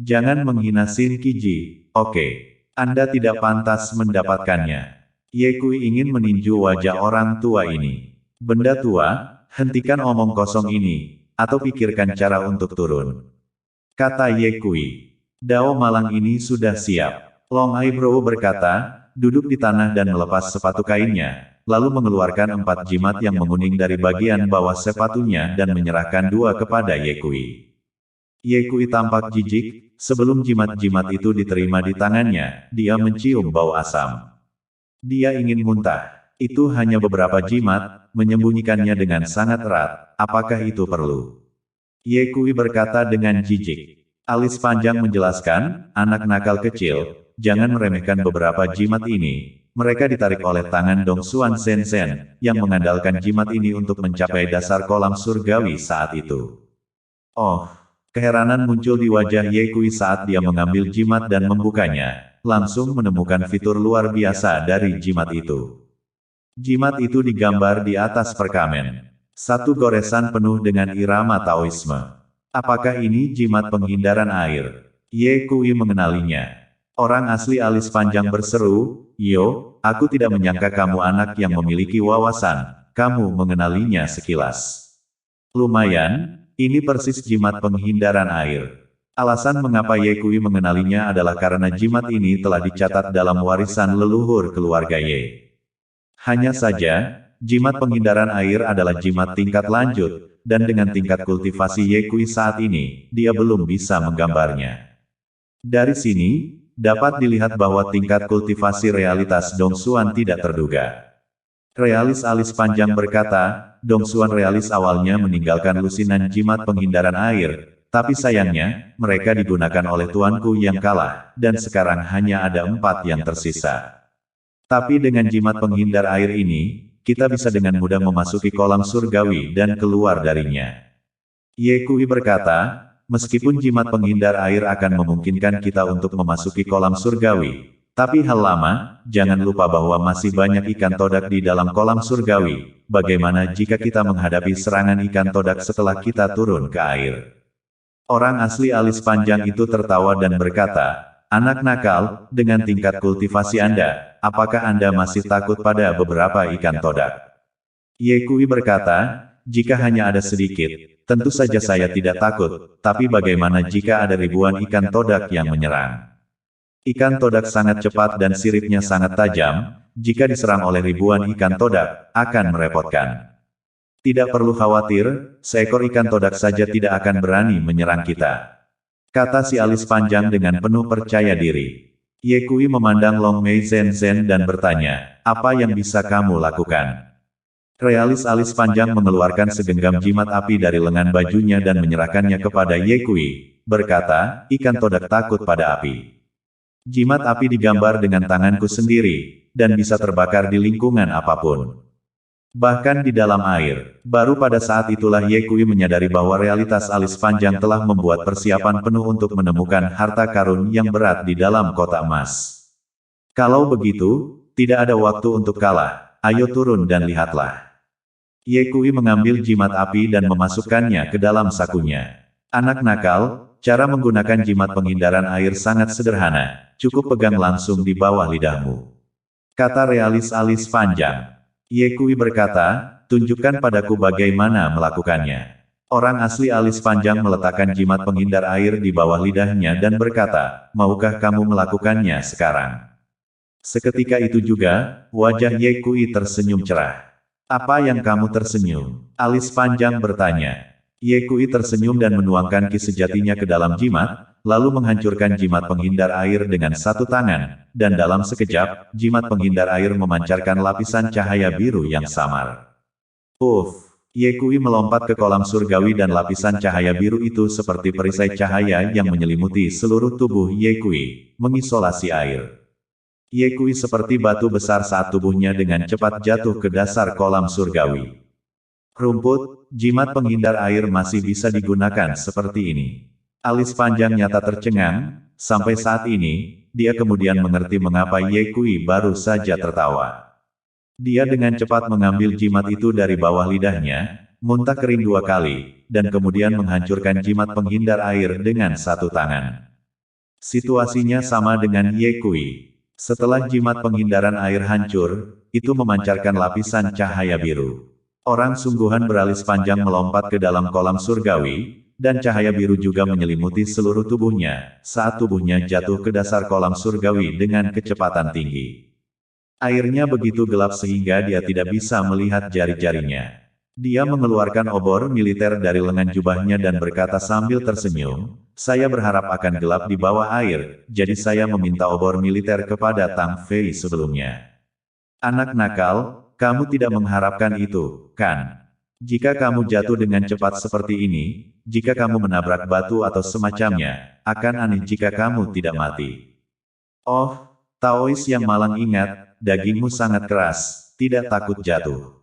Jangan menghina Shin Qiji, oke. Anda tidak pantas mendapatkannya. Ye Kui ingin meninju wajah orang tua ini. Benda tua, hentikan omong kosong ini, atau pikirkan cara untuk turun. Kata Ye Kui. Dao malang ini sudah siap. Long Eyebrow berkata, duduk di tanah dan melepas sepatu kainnya, lalu mengeluarkan 4 jimat yang menguning dari bagian bawah sepatunya dan menyerahkan 2 kepada Ye Kui. Ye Kui tampak jijik, sebelum jimat-jimat itu diterima di tangannya, dia mencium bau asam. Dia ingin muntah. Itu hanya beberapa jimat, menyembunyikannya dengan sangat erat. Apakah itu perlu? Ye Kui berkata dengan jijik. Alis panjang menjelaskan, anak nakal kecil, jangan meremehkan beberapa jimat ini. Mereka ditarik oleh tangan Dong Xuan Sen Sen, yang mengandalkan jimat ini untuk mencapai dasar kolam surgawi saat itu. Oh, keheranan muncul di wajah Ye Kui saat dia mengambil jimat dan membukanya. Langsung menemukan fitur luar biasa dari jimat itu. Jimat itu digambar di atas perkamen. Satu goresan penuh dengan irama Taoisme. Apakah ini jimat penghindaran air? Ye Kui mengenalinya. Orang asli alis panjang berseru, "Yo, aku tidak menyangka kamu anak yang memiliki wawasan. Kamu mengenalinya sekilas." Lumayan, ini persis jimat penghindaran air. Alasan mengapa Ye Kui mengenalinya adalah karena jimat ini telah dicatat dalam warisan leluhur keluarga Ye. Hanya saja, jimat penghindaran air adalah jimat tingkat lanjut, dan dengan tingkat kultivasi Ye Kui saat ini, dia belum bisa menggambarnya. Dari sini, dapat dilihat bahwa tingkat kultivasi realitas Dong Xuan tidak terduga. Realis alis panjang berkata, Dong Xuan realis awalnya meninggalkan lusinan jimat penghindaran air, tapi sayangnya, mereka digunakan oleh tuanku yang kalah, dan sekarang hanya ada 4 yang tersisa. Tapi dengan jimat penghindar air ini, kita bisa dengan mudah memasuki kolam surgawi dan keluar darinya. Ye Kui berkata, meskipun jimat penghindar air akan memungkinkan kita untuk memasuki kolam surgawi, tapi hal lama, jangan lupa bahwa masih banyak ikan todak di dalam kolam surgawi. Bagaimana jika kita menghadapi serangan ikan todak setelah kita turun ke air? Orang asli alis panjang itu tertawa dan berkata, anak nakal, dengan tingkat kultivasi Anda, apakah Anda masih takut pada beberapa ikan todak? Ye Kui berkata, jika hanya ada sedikit, tentu saja saya tidak takut, tapi bagaimana jika ada ribuan ikan todak yang menyerang? Ikan todak sangat cepat dan siripnya sangat tajam, jika diserang oleh ribuan ikan todak, akan merepotkan. Tidak perlu khawatir, seekor ikan todak saja tidak akan berani menyerang kita. Kata si alis panjang dengan penuh percaya diri. Ye Kui memandang Long Mei Zhen Zhen dan bertanya, apa yang bisa kamu lakukan? Realis alis panjang mengeluarkan segenggam jimat api dari lengan bajunya dan menyerahkannya kepada Ye Kui, berkata, ikan todak takut pada api. Jimat api digambar dengan tanganku sendiri, dan bisa terbakar di lingkungan apapun. Bahkan di dalam air. Baru pada saat itulah Ye Kui menyadari bahwa realitas alis panjang telah membuat persiapan penuh untuk menemukan harta karun yang berat di dalam kota emas. Kalau begitu, tidak ada waktu untuk kalah. Ayo turun dan lihatlah. Ye Kui mengambil jimat api dan memasukkannya ke dalam sakunya. Anak nakal, cara menggunakan jimat penghindaran air sangat sederhana. Cukup pegang langsung di bawah lidahmu. Kata realis alis panjang. Ye Kui berkata, tunjukkan padaku bagaimana melakukannya. Orang asli alis panjang meletakkan jimat penghindar air di bawah lidahnya dan berkata, maukah kamu melakukannya sekarang? Seketika itu juga, wajah Ye Kui tersenyum cerah. Apa yang kamu tersenyum? Alis panjang bertanya. Ye Kui tersenyum dan menuangkan ki sejatinya ke dalam jimat, lalu menghancurkan jimat penghindar air dengan satu tangan, dan dalam sekejap, jimat penghindar air memancarkan lapisan cahaya biru yang samar. Ye Kui melompat ke kolam surgawi dan lapisan cahaya biru itu seperti perisai cahaya yang menyelimuti seluruh tubuh Ye Kui, mengisolasi air. Ye Kui seperti batu besar saat tubuhnya dengan cepat jatuh ke dasar kolam surgawi. Rumput, jimat penghindar air masih bisa digunakan seperti ini. Alis panjang nyata tercengang, sampai saat ini, dia kemudian mengerti mengapa Ye Kui baru saja tertawa. Dia dengan cepat mengambil jimat itu dari bawah lidahnya, muntah kering 2 kali, dan kemudian menghancurkan jimat penghindar air dengan satu tangan. Situasinya sama dengan Ye Kui. Setelah jimat penghindaran air hancur, itu memancarkan lapisan cahaya biru. Orang sungguhan beralis panjang melompat ke dalam kolam surgawi, dan cahaya biru juga menyelimuti seluruh tubuhnya, saat tubuhnya jatuh ke dasar kolam surgawi dengan kecepatan tinggi. Airnya begitu gelap sehingga dia tidak bisa melihat jari-jarinya. Dia mengeluarkan obor militer dari lengan jubahnya dan berkata sambil tersenyum, "Saya berharap akan gelap di bawah air, jadi saya meminta obor militer kepada Tang Fei sebelumnya." Anak nakal, kamu tidak mengharapkan itu, kan? Jika kamu jatuh dengan cepat seperti ini, jika kamu menabrak batu atau semacamnya, akan aneh jika kamu tidak mati. Oh, Taois yang malang, ingat, dagingmu sangat keras, tidak takut jatuh.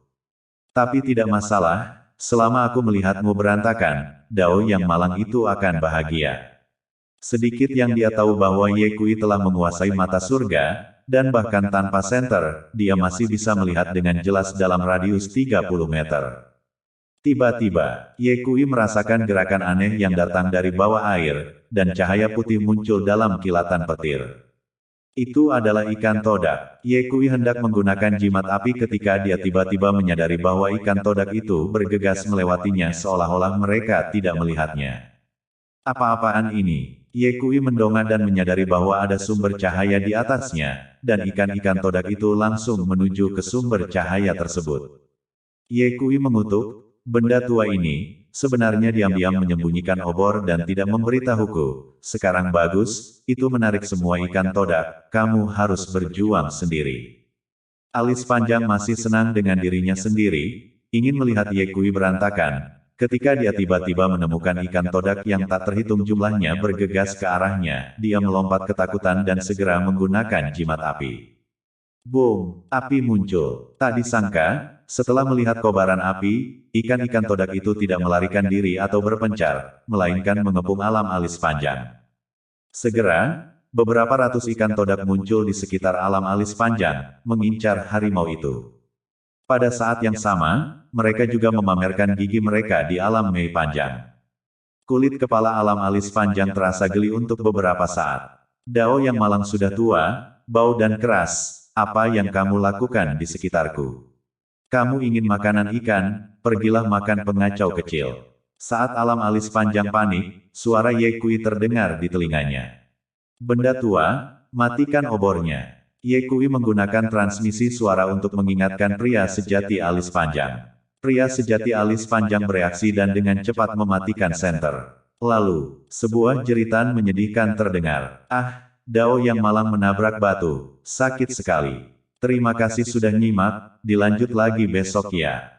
Tapi tidak masalah, selama aku melihatmu berantakan, Dao yang malang itu akan bahagia. Sedikit yang dia tahu bahwa Ye Kui telah menguasai mata surga, dan bahkan tanpa senter, dia masih bisa melihat dengan jelas dalam radius 30 meter. Tiba-tiba, Ye Kui merasakan gerakan aneh yang datang dari bawah air, dan cahaya putih muncul dalam kilatan petir. Itu adalah ikan todak. Ye Kui hendak menggunakan jimat api ketika dia tiba-tiba menyadari bahwa ikan todak itu bergegas melewatinya seolah-olah mereka tidak melihatnya. Apa-apaan ini? Ye Kui mendongak dan menyadari bahwa ada sumber cahaya di atasnya, dan ikan-ikan todak itu langsung menuju ke sumber cahaya tersebut. Ye Kui mengutuk, benda tua ini, sebenarnya diam-diam menyembunyikan obor dan tidak memberitahuku. Sekarang bagus, itu menarik semua ikan todak, kamu harus berjuang sendiri. Alis panjang masih senang dengan dirinya sendiri, ingin melihat Ye Kui berantakan, ketika dia tiba-tiba menemukan ikan todak yang tak terhitung jumlahnya bergegas ke arahnya, dia melompat ketakutan dan segera menggunakan jimat api. Boom! Api muncul. Tak disangka, setelah melihat kobaran api, ikan-ikan todak itu tidak melarikan diri atau berpencar, melainkan mengepung alam alis panjang. Segera, beberapa ratus ikan todak muncul di sekitar alam alis panjang, mengincar harimau itu. Pada saat yang sama, mereka juga memamerkan gigi mereka di alam mei panjang. Kulit kepala alam alis panjang terasa geli untuk beberapa saat. Dao yang malang sudah tua, bau dan keras. Apa yang kamu lakukan di sekitarku? Kamu ingin makanan ikan, pergilah makan pengacau kecil. Saat alam alis panjang panik, suara Ye Kui terdengar di telinganya. Benda tua, matikan obornya. Ye Kui menggunakan transmisi suara untuk mengingatkan pria sejati alis panjang. Pria sejati alis panjang bereaksi dan dengan cepat mematikan senter. Lalu, sebuah jeritan menyedihkan terdengar. Ah! Dao yang malang menabrak batu, sakit sekali. Terima kasih sudah nyimak, dilanjut lagi besok ya.